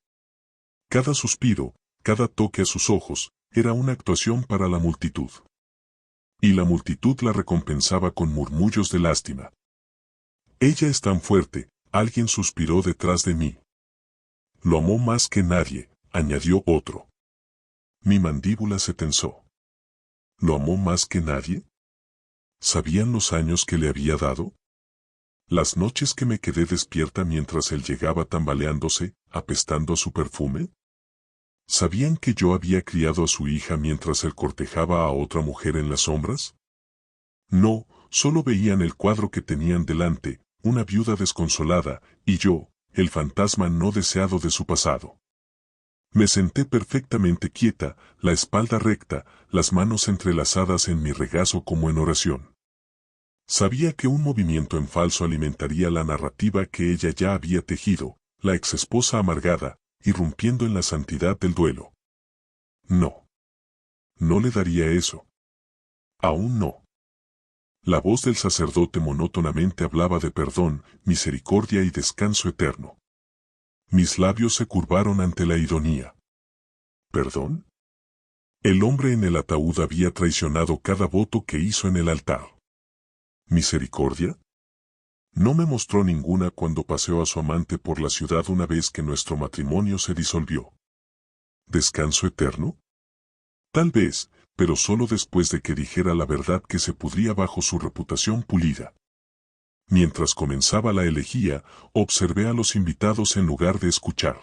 [SPEAKER 1] Cada suspiro, cada toque a sus ojos, era una actuación para la multitud. Y la multitud la recompensaba con murmullos de lástima. Ella es tan fuerte, alguien suspiró detrás de mí. Lo amó más que nadie, añadió otro. Mi mandíbula se tensó. ¿Lo amó más que nadie? ¿Sabían los años que le había dado? Las noches que me quedé despierta mientras él llegaba tambaleándose, apestando a su perfume. ¿Sabían que yo había criado a su hija mientras él cortejaba a otra mujer en las sombras? No, solo veían el cuadro que tenían delante, una viuda desconsolada, y yo, el fantasma no deseado de su pasado. Me senté perfectamente quieta, la espalda recta, las manos entrelazadas en mi regazo como en oración. Sabía que un movimiento en falso alimentaría la narrativa que ella ya había tejido, la exesposa amargada, irrumpiendo en la santidad del duelo. No. No le daría eso. Aún no. La voz del sacerdote monótonamente hablaba de perdón, misericordia y descanso eterno. Mis labios se curvaron ante la ironía. ¿Perdón? El hombre en el ataúd había traicionado cada voto que hizo en el altar. ¿Misericordia? No me mostró ninguna cuando paseó a su amante por la ciudad una vez que nuestro matrimonio se disolvió. ¿Descanso eterno? Tal vez, pero solo después de que dijera la verdad que se pudría bajo su reputación pulida. Mientras comenzaba la elegía, observé a los invitados en lugar de escuchar.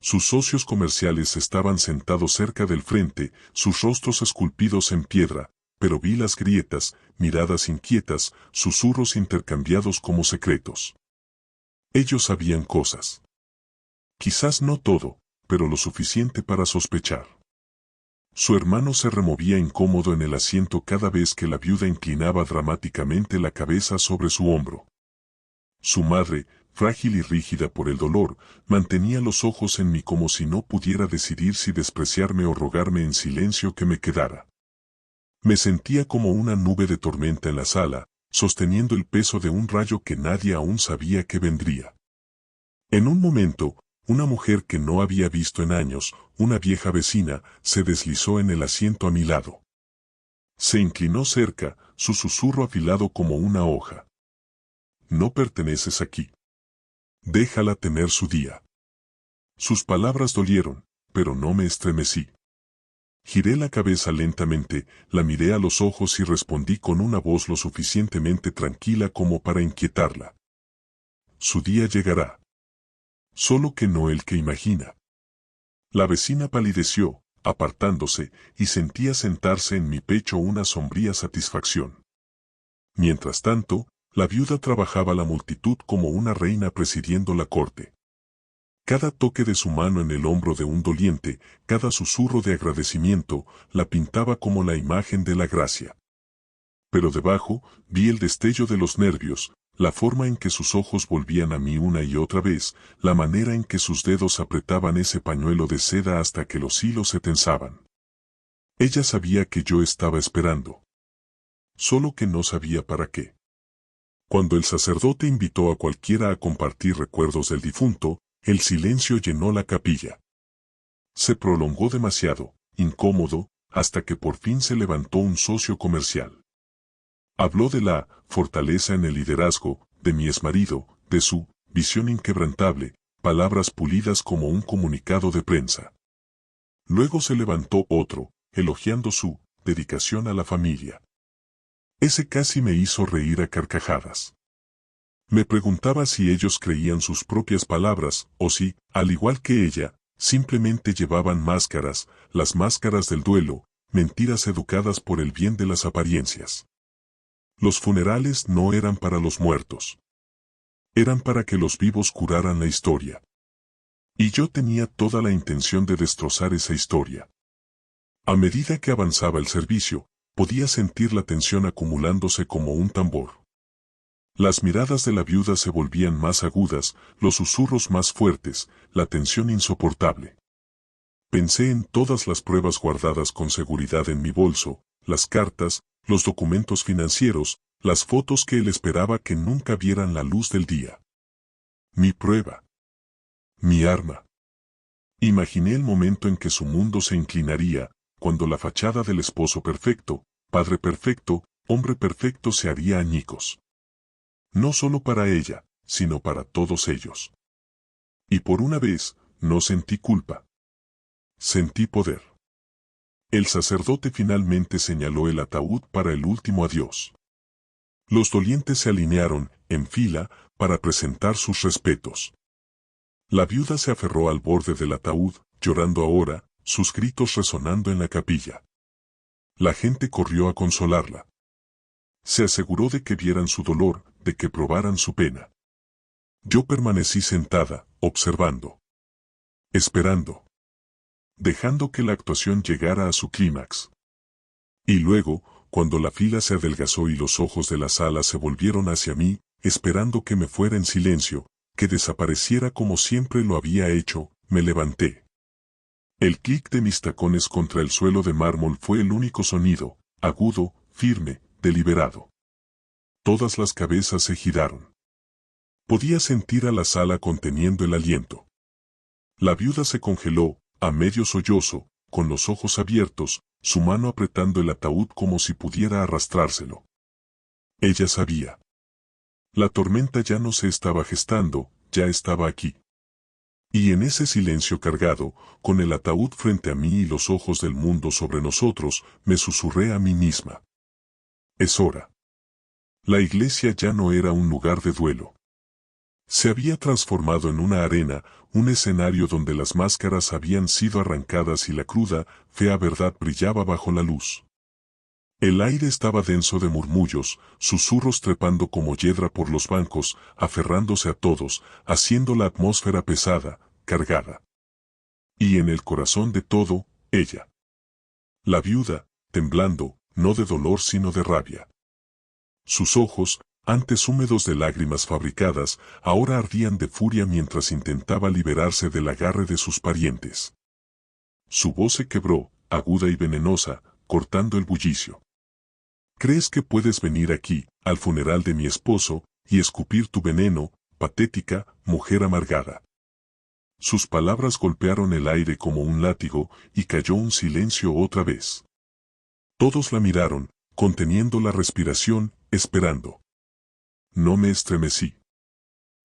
[SPEAKER 1] Sus socios comerciales estaban sentados cerca del frente, sus rostros esculpidos en piedra, pero vi las grietas, miradas inquietas, susurros intercambiados como secretos. Ellos sabían cosas. Quizás no todo, pero lo suficiente para sospechar. Su hermano se removía incómodo en el asiento cada vez que la viuda inclinaba dramáticamente la cabeza sobre su hombro. Su madre, frágil y rígida por el dolor, mantenía los ojos en mí como si no pudiera decidir si despreciarme o rogarme en silencio que me quedara. Me sentía como una nube de tormenta en la sala, sosteniendo el peso de un rayo que nadie aún sabía que vendría. En un momento, una mujer que no había visto en años, una vieja vecina, se deslizó en el asiento a mi lado. Se inclinó cerca, su susurro afilado como una hoja. No perteneces aquí. Déjala tener su día. Sus palabras dolieron, pero no me estremecí. Giré la cabeza lentamente, la miré a los ojos y respondí con una voz lo suficientemente tranquila como para inquietarla. Su día llegará. Solo que no el que imagina. La vecina palideció, apartándose, y sentía sentarse en mi pecho una sombría satisfacción. Mientras tanto, la viuda trabajaba la multitud como una reina presidiendo la corte. Cada toque de su mano en el hombro de un doliente, cada susurro de agradecimiento, la pintaba como la imagen de la gracia. Pero debajo, vi el destello de los nervios, la forma en que sus ojos volvían a mí una y otra vez, la manera en que sus dedos apretaban ese pañuelo de seda hasta que los hilos se tensaban. Ella sabía que yo estaba esperando. Solo que no sabía para qué. Cuando el sacerdote invitó a cualquiera a compartir recuerdos del difunto, el silencio llenó la capilla. Se prolongó demasiado, incómodo, hasta que por fin se levantó un socio comercial. Habló de la fortaleza en el liderazgo, de mi exmarido, de su visión inquebrantable, palabras pulidas como un comunicado de prensa. Luego se levantó otro, elogiando su dedicación a la familia. Ese casi me hizo reír a carcajadas. Me preguntaba si ellos creían sus propias palabras, o si, al igual que ella, simplemente llevaban máscaras, las máscaras del duelo, mentiras educadas por el bien de las apariencias. Los funerales no eran para los muertos. Eran para que los vivos curaran la historia. Y yo tenía toda la intención de destrozar esa historia. A medida que avanzaba el servicio, podía sentir la tensión acumulándose como un tambor. Las miradas de la viuda se volvían más agudas, los susurros más fuertes, la tensión insoportable. Pensé en todas las pruebas guardadas con seguridad en mi bolso, las cartas, los documentos financieros, las fotos que él esperaba que nunca vieran la luz del día. Mi prueba. Mi arma. Imaginé el momento en que su mundo se inclinaría, cuando la fachada del esposo perfecto, padre perfecto, hombre perfecto se haría añicos. No solo para ella, sino para todos ellos. Y por una vez, no sentí culpa. Sentí poder. El sacerdote finalmente señaló el ataúd para el último adiós. Los dolientes se alinearon, en fila, para presentar sus respetos. La viuda se aferró al borde del ataúd, llorando ahora, sus gritos resonando en la capilla. La gente corrió a consolarla. Se aseguró de que vieran su dolor, de que probaran su pena. Yo permanecí sentada, observando. Esperando. Dejando que la actuación llegara a su clímax. Y luego, cuando la fila se adelgazó y los ojos de la sala se volvieron hacia mí, esperando que me fuera en silencio, que desapareciera como siempre lo había hecho, me levanté. El clic de mis tacones contra el suelo de mármol fue el único sonido, agudo, firme, deliberado. Todas las cabezas se giraron. Podía sentir a la sala conteniendo el aliento. La viuda se congeló, a medio sollozo, con los ojos abiertos, su mano apretando el ataúd como si pudiera arrastrárselo. Ella sabía. La tormenta ya no se estaba gestando, ya estaba aquí. Y en ese silencio cargado, con el ataúd frente a mí y los ojos del mundo sobre nosotros, me susurré a mí misma. Es hora. La iglesia ya no era un lugar de duelo. Se había transformado en una arena, un escenario donde las máscaras habían sido arrancadas y la cruda, fea verdad brillaba bajo la luz. El aire estaba denso de murmullos, susurros trepando como hiedra por los bancos, aferrándose a todos, haciendo la atmósfera pesada, cargada. Y en el corazón de todo, ella. La viuda, temblando, no de dolor sino de rabia. Sus ojos, antes húmedos de lágrimas fabricadas, ahora ardían de furia mientras intentaba liberarse del agarre de sus parientes. Su voz se quebró, aguda y venenosa, cortando el bullicio. ¿Crees que puedes venir aquí, al funeral de mi esposo, y escupir tu veneno, patética, mujer amargada? Sus palabras golpearon el aire como un látigo, y cayó un silencio otra vez. Todos la miraron, conteniendo la respiración, esperando. No me estremecí.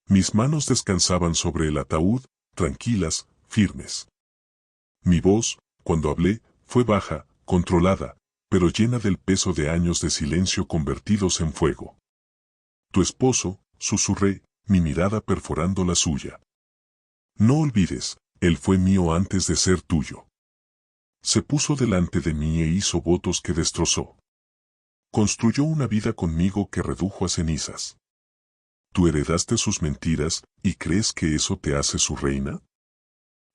[SPEAKER 1] Mis manos descansaban sobre el ataúd, tranquilas, firmes. Mi voz, cuando hablé, fue baja, controlada, pero llena del peso de años de silencio convertidos en fuego. Tu esposo, susurré, mi mirada perforando la suya. No olvides, él fue mío antes de ser tuyo. Se puso delante de mí e hizo votos que destrozó. Construyó una vida conmigo que redujo a cenizas. ¿Tú heredaste sus mentiras y crees que eso te hace su reina?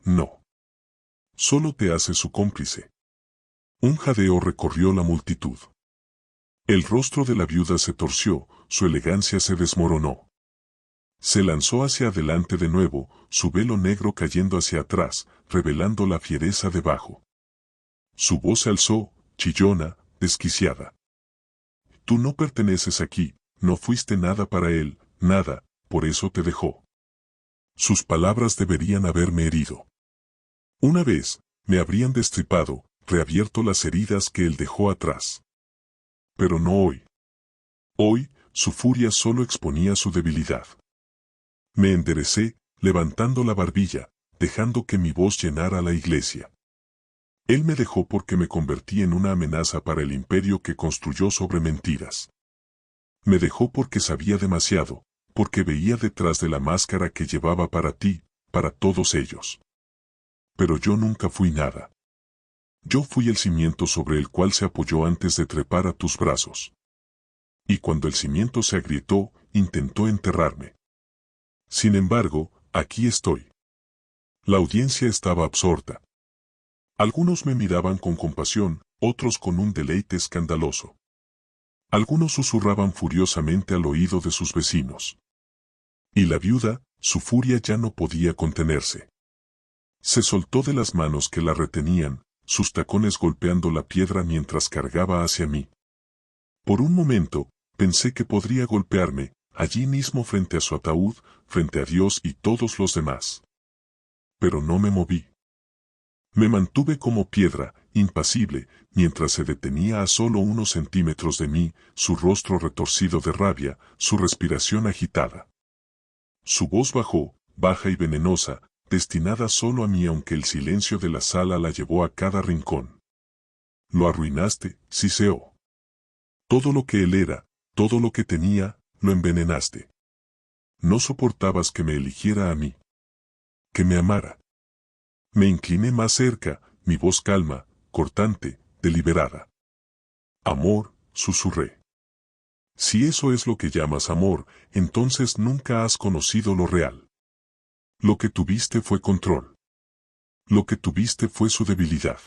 [SPEAKER 1] No. Solo te hace su cómplice. Un jadeo recorrió la multitud. El rostro de la viuda se torció, su elegancia se desmoronó. Se lanzó hacia adelante de nuevo, su velo negro cayendo hacia atrás, revelando la fiereza debajo. Su voz se alzó, chillona, desquiciada. Tú no perteneces aquí, no fuiste nada para él, nada, por eso te dejó. Sus palabras deberían haberme herido. Una vez, me habrían destripado, reabierto las heridas que él dejó atrás. Pero no hoy. Hoy, su furia solo exponía su debilidad. Me enderecé, levantando la barbilla, dejando que mi voz llenara la iglesia. Él me dejó porque me convertí en una amenaza para el imperio que construyó sobre mentiras. Me dejó porque sabía demasiado, porque veía detrás de la máscara que llevaba para ti, para todos ellos. Pero yo nunca fui nada. Yo fui el cimiento sobre el cual se apoyó antes de trepar a tus brazos. Y cuando el cimiento se agrietó, intentó enterrarme. Sin embargo, aquí estoy. La audiencia estaba absorta. Algunos me miraban con compasión, otros con un deleite escandaloso. Algunos susurraban furiosamente al oído de sus vecinos. Y la viuda, su furia ya no podía contenerse. Se soltó de las manos que la retenían, sus tacones golpeando la piedra mientras cargaba hacia mí. Por un momento, pensé que podría golpearme, allí mismo frente a su ataúd, frente a Dios y todos los demás. Pero no me moví. Me mantuve como piedra, impasible, mientras se detenía a solo unos centímetros de mí, su rostro retorcido de rabia, su respiración agitada. Su voz bajó, baja y venenosa, destinada solo a mí aunque el silencio de la sala la llevó a cada rincón. Lo arruinaste, Siseo. Todo lo que él era, todo lo que tenía, lo envenenaste. No soportabas que me eligiera a mí. Que me amara. Me incliné más cerca, mi voz calma, cortante, deliberada. Amor, susurré. Si eso es lo que llamas amor, entonces nunca has conocido lo real. Lo que tuviste fue control. Lo que tuviste fue su debilidad.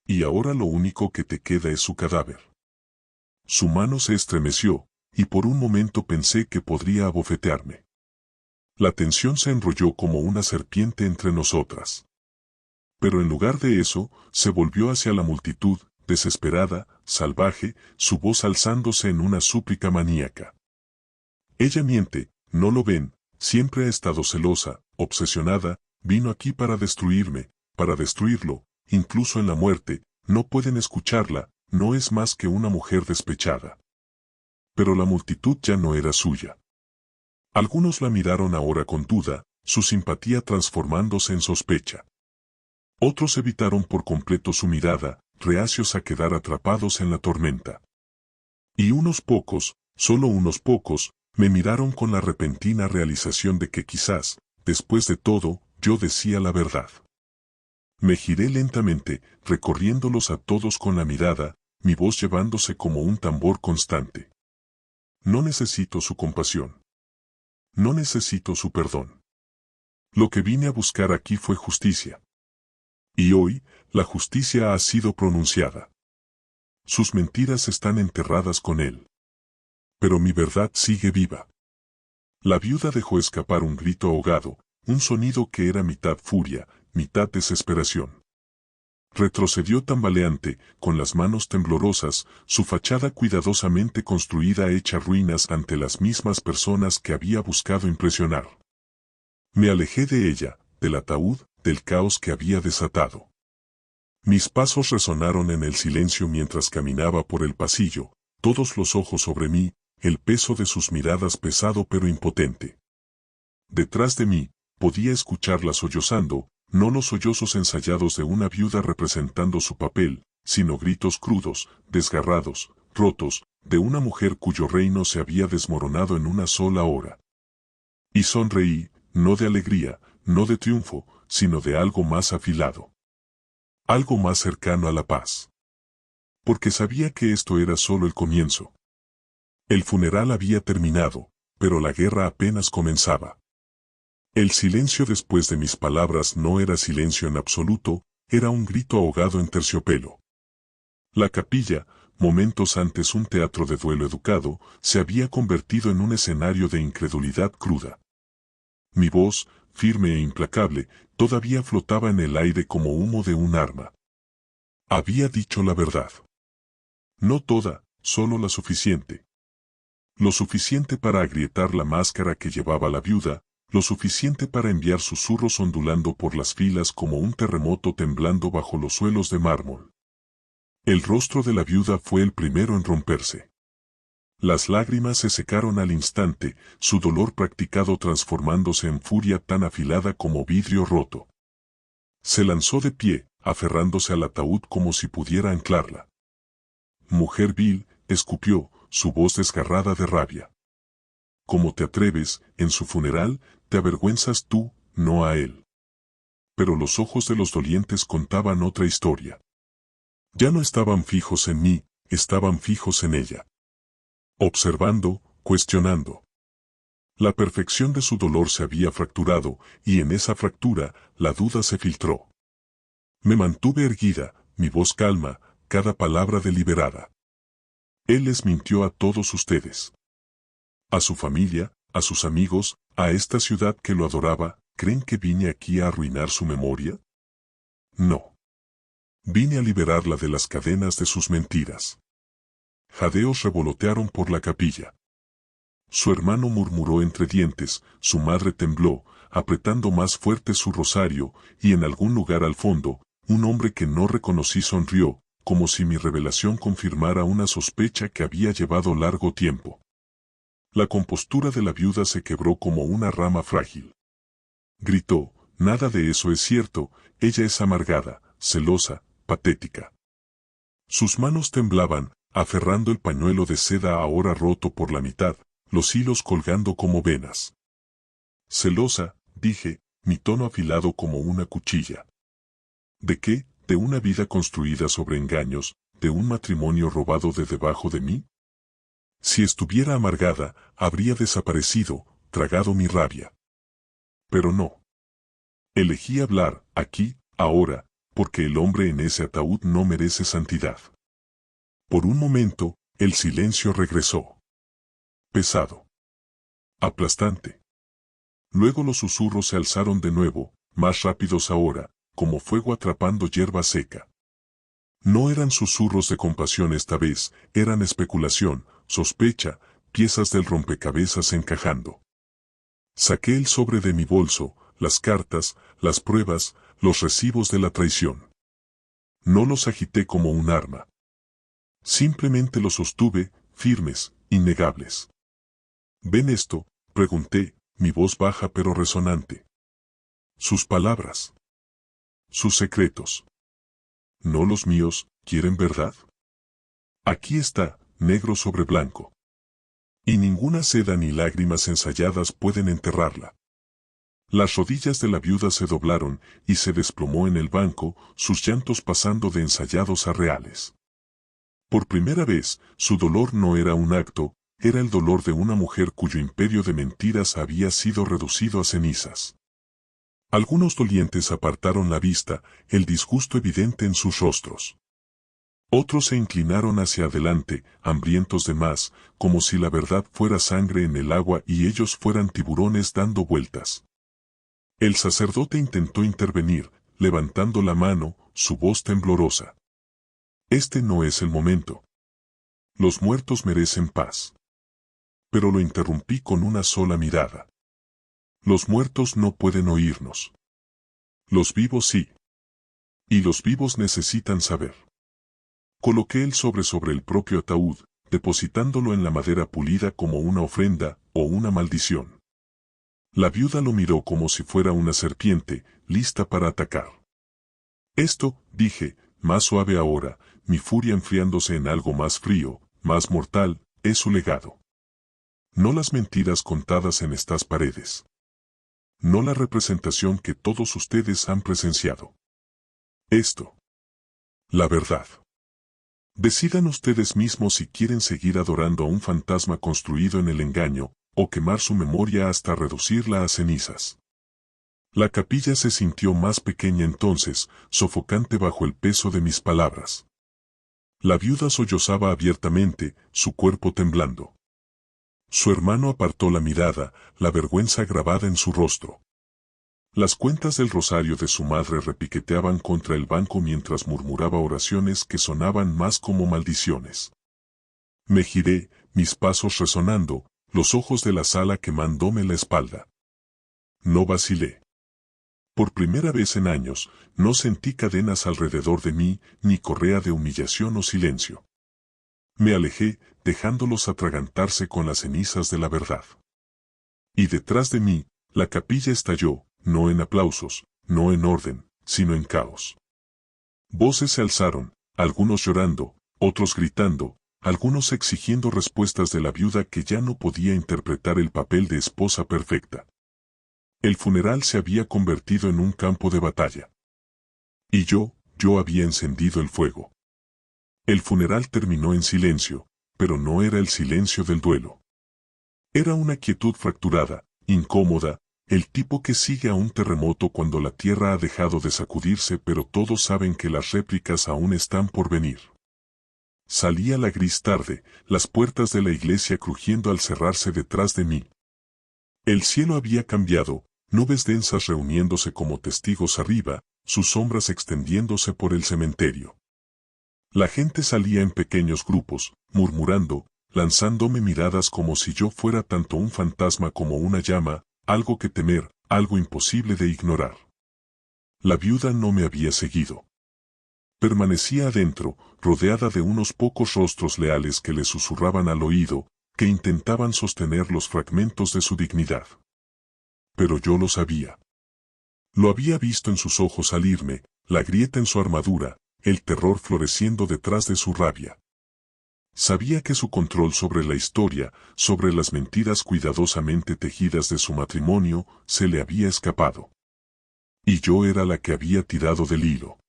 [SPEAKER 1] Y ahora lo único que te queda es su cadáver. Su mano se estremeció, y por un momento pensé que podría abofetearme. La tensión se enrolló como una serpiente entre nosotras. Pero en lugar de eso, se volvió hacia la multitud, desesperada, salvaje, su voz alzándose en una súplica maníaca. Ella miente, ¿no lo ven? Siempre ha estado celosa, obsesionada, vino aquí para destruirme, para destruirlo, incluso en la muerte, no pueden escucharla, no es más que una mujer despechada. Pero la multitud ya no era suya. Algunos la miraron ahora con duda, su simpatía transformándose en sospecha. Otros evitaron por completo su mirada, reacios a quedar atrapados en la tormenta. Y unos pocos, solo unos pocos, me miraron con la repentina realización de que quizás, después de todo, yo decía la verdad. Me giré lentamente, recorriéndolos a todos con la mirada, mi voz llevándose como un tambor constante. No necesito su compasión. No necesito su perdón. Lo que vine a buscar aquí fue justicia. Y hoy, la justicia ha sido pronunciada. Sus mentiras están enterradas con él. Pero mi verdad sigue viva. La viuda dejó escapar un grito ahogado, un sonido que era mitad furia, mitad desesperación. Retrocedió tambaleante, con las manos temblorosas, su fachada cuidadosamente construida hecha ruinas ante las mismas personas que había buscado impresionar. Me alejé de ella, del ataúd, del caos que había desatado. Mis pasos resonaron en el silencio mientras caminaba por el pasillo, todos los ojos sobre mí, el peso de sus miradas pesado pero impotente. Detrás de mí, podía escucharla sollozando, no los sollozos ensayados de una viuda representando su papel, sino gritos crudos, desgarrados, rotos, de una mujer cuyo reino se había desmoronado en una sola hora. Y sonreí, no de alegría, no de triunfo, sino de algo más afilado. Algo más cercano a la paz. Porque sabía que esto era solo el comienzo. El funeral había terminado, pero la guerra apenas comenzaba. El silencio después de mis palabras no era silencio en absoluto, era un grito ahogado en terciopelo. La capilla, momentos antes un teatro de duelo educado, se había convertido en un escenario de incredulidad cruda. Mi voz, firme e implacable, todavía flotaba en el aire como humo de un arma. Había dicho la verdad. No toda, solo la suficiente. Lo suficiente para agrietar la máscara que llevaba la viuda, lo suficiente para enviar susurros ondulando por las filas como un terremoto temblando bajo los suelos de mármol. El rostro de la viuda fue el primero en romperse. Las lágrimas se secaron al instante, su dolor practicado transformándose en furia tan afilada como vidrio roto. Se lanzó de pie, aferrándose al ataúd como si pudiera anclarla. Mujer vil, escupió, su voz desgarrada de rabia. ¿Cómo te atreves, en su funeral, te avergüenzas tú, no a él? Pero los ojos de los dolientes contaban otra historia. Ya no estaban fijos en mí, estaban fijos en ella. Observando, cuestionando. La perfección de su dolor se había fracturado, y en esa fractura, la duda se filtró. Me mantuve erguida, mi voz calma, cada palabra deliberada. Él les mintió a todos ustedes. A su familia, a sus amigos, a esta ciudad que lo adoraba, ¿creen que vine aquí a arruinar su memoria? No. Vine a liberarla de las cadenas de sus mentiras. Jadeos revolotearon por la capilla. Su hermano murmuró entre dientes, su madre tembló, apretando más fuerte su rosario, y en algún lugar al fondo, un hombre que no reconocí sonrió, como si mi revelación confirmara una sospecha que había llevado largo tiempo. La compostura de la viuda se quebró como una rama frágil. Gritó, nada de eso es cierto, ella es amargada, celosa, patética. Sus manos temblaban, aferrando el pañuelo de seda ahora roto por la mitad, los hilos colgando como venas. Celosa, dije, mi tono afilado como una cuchilla. ¿De qué? ¿De una vida construida sobre engaños, de un matrimonio robado de debajo de mí? Si estuviera amargada, habría desaparecido, tragado mi rabia. Pero no. Elegí hablar, aquí, ahora, porque el hombre en ese ataúd no merece santidad. Por un momento, el silencio regresó. Pesado. Aplastante. Luego los susurros se alzaron de nuevo, más rápidos ahora, como fuego atrapando hierba seca. No eran susurros de compasión esta vez, eran especulación, sospecha, piezas del rompecabezas encajando. Saqué el sobre de mi bolso, las cartas, las pruebas, los recibos de la traición. No los agité como un arma. Simplemente los sostuve, firmes, innegables. ¿Ven esto?, pregunté, mi voz baja pero resonante. Sus palabras. Sus secretos. No los míos, ¿quieren verdad? Aquí está, negro sobre blanco. Y ninguna seda ni lágrimas ensayadas pueden enterrarla. Las rodillas de la viuda se doblaron y se desplomó en el banco, sus llantos pasando de ensayados a reales. Por primera vez, su dolor no era un acto, era el dolor de una mujer cuyo imperio de mentiras había sido reducido a cenizas. Algunos dolientes apartaron la vista, el disgusto evidente en sus rostros. Otros se inclinaron hacia adelante, hambrientos de más, como si la verdad fuera sangre en el agua y ellos fueran tiburones dando vueltas. El sacerdote intentó intervenir, levantando la mano, su voz temblorosa. Este no es el momento. Los muertos merecen paz. Pero lo interrumpí con una sola mirada. Los muertos no pueden oírnos. Los vivos sí. Y los vivos necesitan saber. Coloqué el sobre el propio ataúd, depositándolo en la madera pulida como una ofrenda o una maldición. La viuda lo miró como si fuera una serpiente, lista para atacar. Esto, dije, más suave ahora, mi furia enfriándose en algo más frío, más mortal, es su legado. No las mentiras contadas en estas paredes. No la representación que todos ustedes han presenciado. Esto. La verdad. Decidan ustedes mismos si quieren seguir adorando a un fantasma construido en el engaño, o quemar su memoria hasta reducirla a cenizas. La capilla se sintió más pequeña entonces, sofocante bajo el peso de mis palabras. La viuda sollozaba abiertamente, su cuerpo temblando. Su hermano apartó la mirada, la vergüenza grabada en su rostro. Las cuentas del rosario de su madre repiqueteaban contra el banco mientras murmuraba oraciones que sonaban más como maldiciones. Me giré, mis pasos resonando, los ojos de la sala quemándome la espalda. No vacilé. Por primera vez en años, no sentí cadenas alrededor de mí, ni correa de humillación o silencio. Me alejé, dejándolos atragantarse con las cenizas de la verdad. Y detrás de mí, la capilla estalló, no en aplausos, no en orden, sino en caos. Voces se alzaron, algunos llorando, otros gritando, algunos exigiendo respuestas de la viuda que ya no podía interpretar el papel de esposa perfecta. El funeral se había convertido en un campo de batalla. Y yo había encendido el fuego. El funeral terminó en silencio, pero no era el silencio del duelo. Era una quietud fracturada, incómoda, el tipo que sigue a un terremoto cuando la tierra ha dejado de sacudirse pero todos saben que las réplicas aún están por venir. Salía la gris tarde, las puertas de la iglesia crujiendo al cerrarse detrás de mí. El cielo había cambiado, nubes densas reuniéndose como testigos arriba, sus sombras extendiéndose por el cementerio. La gente salía en pequeños grupos, murmurando, lanzándome miradas como si yo fuera tanto un fantasma como una llama, algo que temer, algo imposible de ignorar. La viuda no me había seguido. Permanecía adentro, rodeada de unos pocos rostros leales que le susurraban al oído, que intentaban sostener los fragmentos de su dignidad. Pero yo lo sabía. Lo había visto en sus ojos al irme, la grieta en su armadura, el terror floreciendo detrás de su rabia. Sabía que su control sobre la historia, sobre las mentiras cuidadosamente tejidas de su matrimonio, se le había escapado. Y yo era la que había tirado del hilo.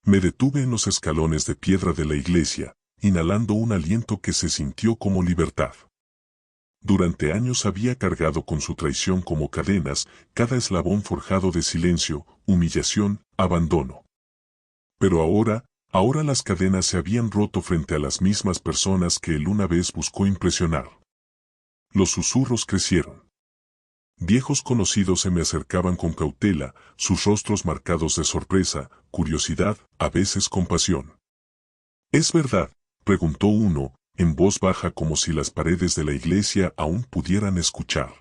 [SPEAKER 1] Me detuve en los escalones de piedra de la iglesia, inhalando un aliento que se sintió como libertad. Durante años había cargado con su traición como cadenas, cada eslabón forjado de silencio, humillación, abandono. Pero ahora las cadenas se habían roto frente a las mismas personas que él una vez buscó impresionar. Los susurros crecieron. Viejos conocidos se me acercaban con cautela, sus rostros marcados de sorpresa, curiosidad, a veces compasión. ¿Es verdad?, preguntó uno, en voz baja como si las paredes de la iglesia aún pudieran escuchar.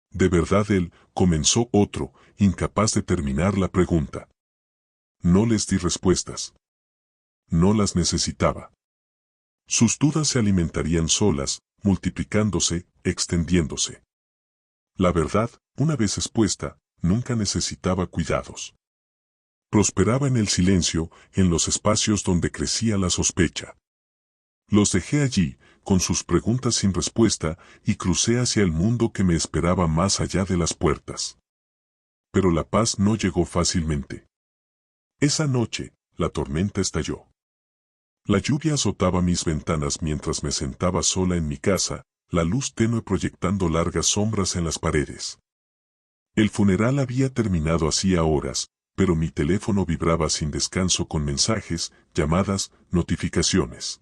[SPEAKER 1] ¿De verdad él?, comenzó otro, incapaz de terminar la pregunta. No les di respuestas. No las necesitaba. Sus dudas se alimentarían solas, multiplicándose, extendiéndose. La verdad, una vez expuesta, nunca necesitaba cuidados. Prosperaba en el silencio, en los espacios donde crecía la sospecha. Los dejé allí, con sus preguntas sin respuesta, y crucé hacia el mundo que me esperaba más allá de las puertas. Pero la paz no llegó fácilmente. Esa noche, la tormenta estalló. La lluvia azotaba mis ventanas mientras me sentaba sola en mi casa, la luz tenue proyectando largas sombras en las paredes. El funeral había terminado hacía horas, pero mi teléfono vibraba sin descanso con mensajes, llamadas, notificaciones.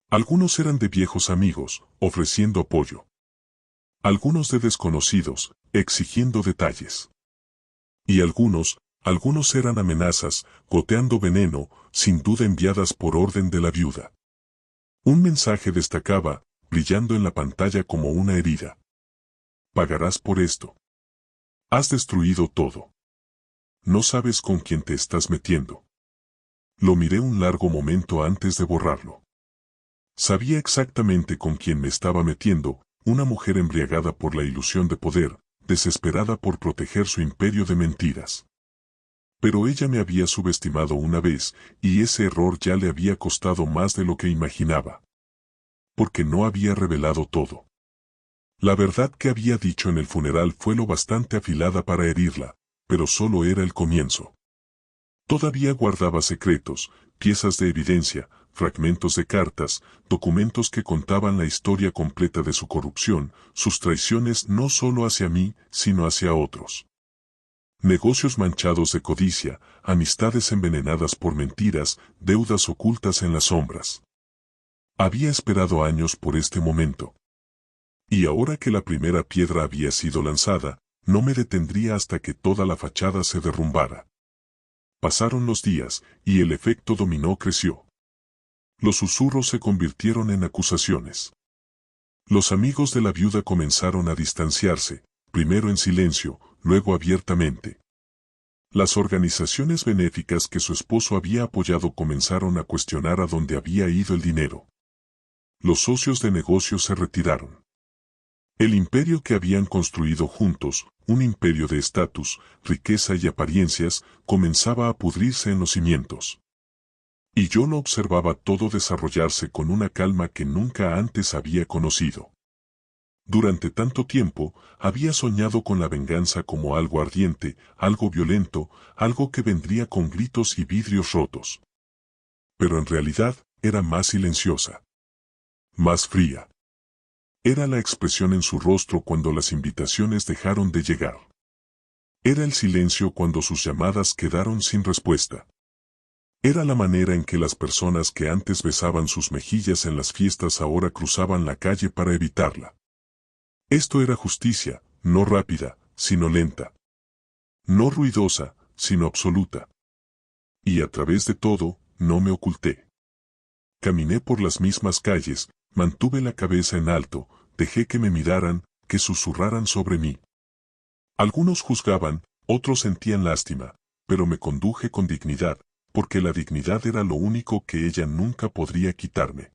[SPEAKER 1] Algunos eran de viejos amigos, ofreciendo apoyo. Algunos de desconocidos, exigiendo detalles. Y algunos eran amenazas, goteando veneno, sin duda enviadas por orden de la viuda. Un mensaje destacaba, brillando en la pantalla como una herida. Pagarás por esto. Has destruido todo. No sabes con quién te estás metiendo. Lo miré un largo momento antes de borrarlo. Sabía exactamente con quién me estaba metiendo, una mujer embriagada por la ilusión de poder, desesperada por proteger su imperio de mentiras. Pero ella me había subestimado una vez, y ese error ya le había costado más de lo que imaginaba. Porque no había revelado todo. La verdad que había dicho en el funeral fue lo bastante afilada para herirla, pero solo era el comienzo. Todavía guardaba secretos, piezas de evidencia, fragmentos de cartas, documentos que contaban la historia completa de su corrupción, sus traiciones no solo hacia mí, sino hacia otros. Negocios manchados de codicia, amistades envenenadas por mentiras, deudas ocultas en las sombras. Había esperado años por este momento. Y ahora que la primera piedra había sido lanzada, no me detendría hasta que toda la fachada se derrumbara. Pasaron los días, y el efecto dominó creció. Los susurros se convirtieron en acusaciones. Los amigos de la viuda comenzaron a distanciarse, primero en silencio, luego abiertamente. Las organizaciones benéficas que su esposo había apoyado comenzaron a cuestionar a dónde había ido el dinero. Los socios de negocios se retiraron. El imperio que habían construido juntos, un imperio de estatus, riqueza y apariencias, comenzaba a pudrirse en los cimientos. Y yo lo observaba todo desarrollarse con una calma que nunca antes había conocido. Durante tanto tiempo, había soñado con la venganza como algo ardiente, algo violento, algo que vendría con gritos y vidrios rotos. Pero en realidad, era más silenciosa. Más fría. Era la expresión en su rostro cuando las invitaciones dejaron de llegar. Era el silencio cuando sus llamadas quedaron sin respuesta. Era la manera en que las personas que antes besaban sus mejillas en las fiestas ahora cruzaban la calle para evitarla. Esto era justicia, no rápida, sino lenta. No ruidosa, sino absoluta. Y a través de todo, no me oculté. Caminé por las mismas calles, mantuve la cabeza en alto, dejé que me miraran, que susurraran sobre mí. Algunos juzgaban, otros sentían lástima, pero me conduje con dignidad, porque la dignidad era lo único que ella nunca podría quitarme.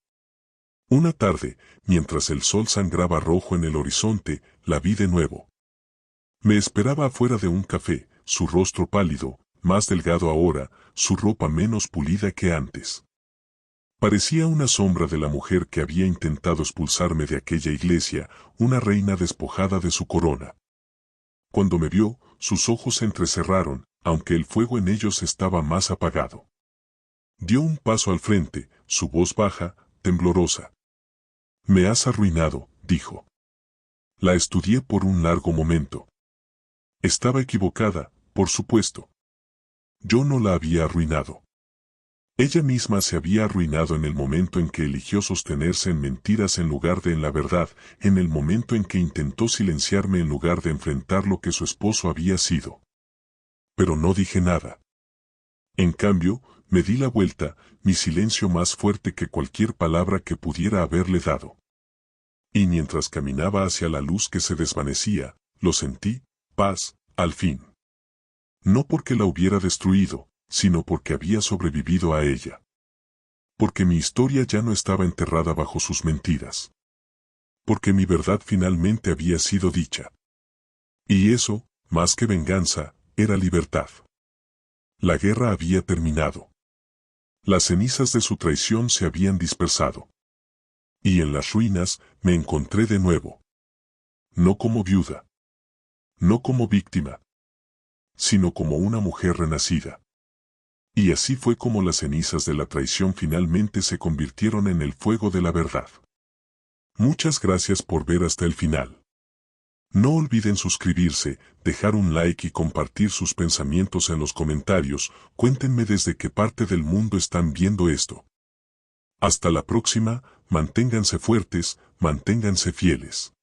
[SPEAKER 1] Una tarde, mientras el sol sangraba rojo en el horizonte, la vi de nuevo. Me esperaba afuera de un café, su rostro pálido, más delgado ahora, su ropa menos pulida que antes. Parecía una sombra de la mujer que había intentado expulsarme de aquella iglesia, una reina despojada de su corona. Cuando me vio, sus ojos se entrecerraron, aunque el fuego en ellos estaba más apagado. Dio un paso al frente, su voz baja, temblorosa. «Me has arruinado», dijo. La estudié por un largo momento. Estaba equivocada, por supuesto. Yo no la había arruinado. Ella misma se había arruinado en el momento en que eligió sostenerse en mentiras en lugar de en la verdad, en el momento en que intentó silenciarme en lugar de enfrentar lo que su esposo había sido. Pero no dije nada. En cambio, me di la vuelta, mi silencio más fuerte que cualquier palabra que pudiera haberle dado. Y mientras caminaba hacia la luz que se desvanecía, lo sentí, paz, al fin. No porque la hubiera destruido, sino porque había sobrevivido a ella. Porque mi historia ya no estaba enterrada bajo sus mentiras. Porque mi verdad finalmente había sido dicha. Y eso, más que venganza, era libertad. La guerra había terminado. Las cenizas de su traición se habían dispersado. Y en las ruinas me encontré de nuevo. No como viuda. No como víctima. Sino como una mujer renacida. Y así fue como las cenizas de la traición finalmente se convirtieron en el fuego de la verdad. Muchas gracias por ver hasta el final. No olviden suscribirse, dejar un like y compartir sus pensamientos en los comentarios. Cuéntenme desde qué parte del mundo están viendo esto. Hasta la próxima, manténganse fuertes, manténganse fieles.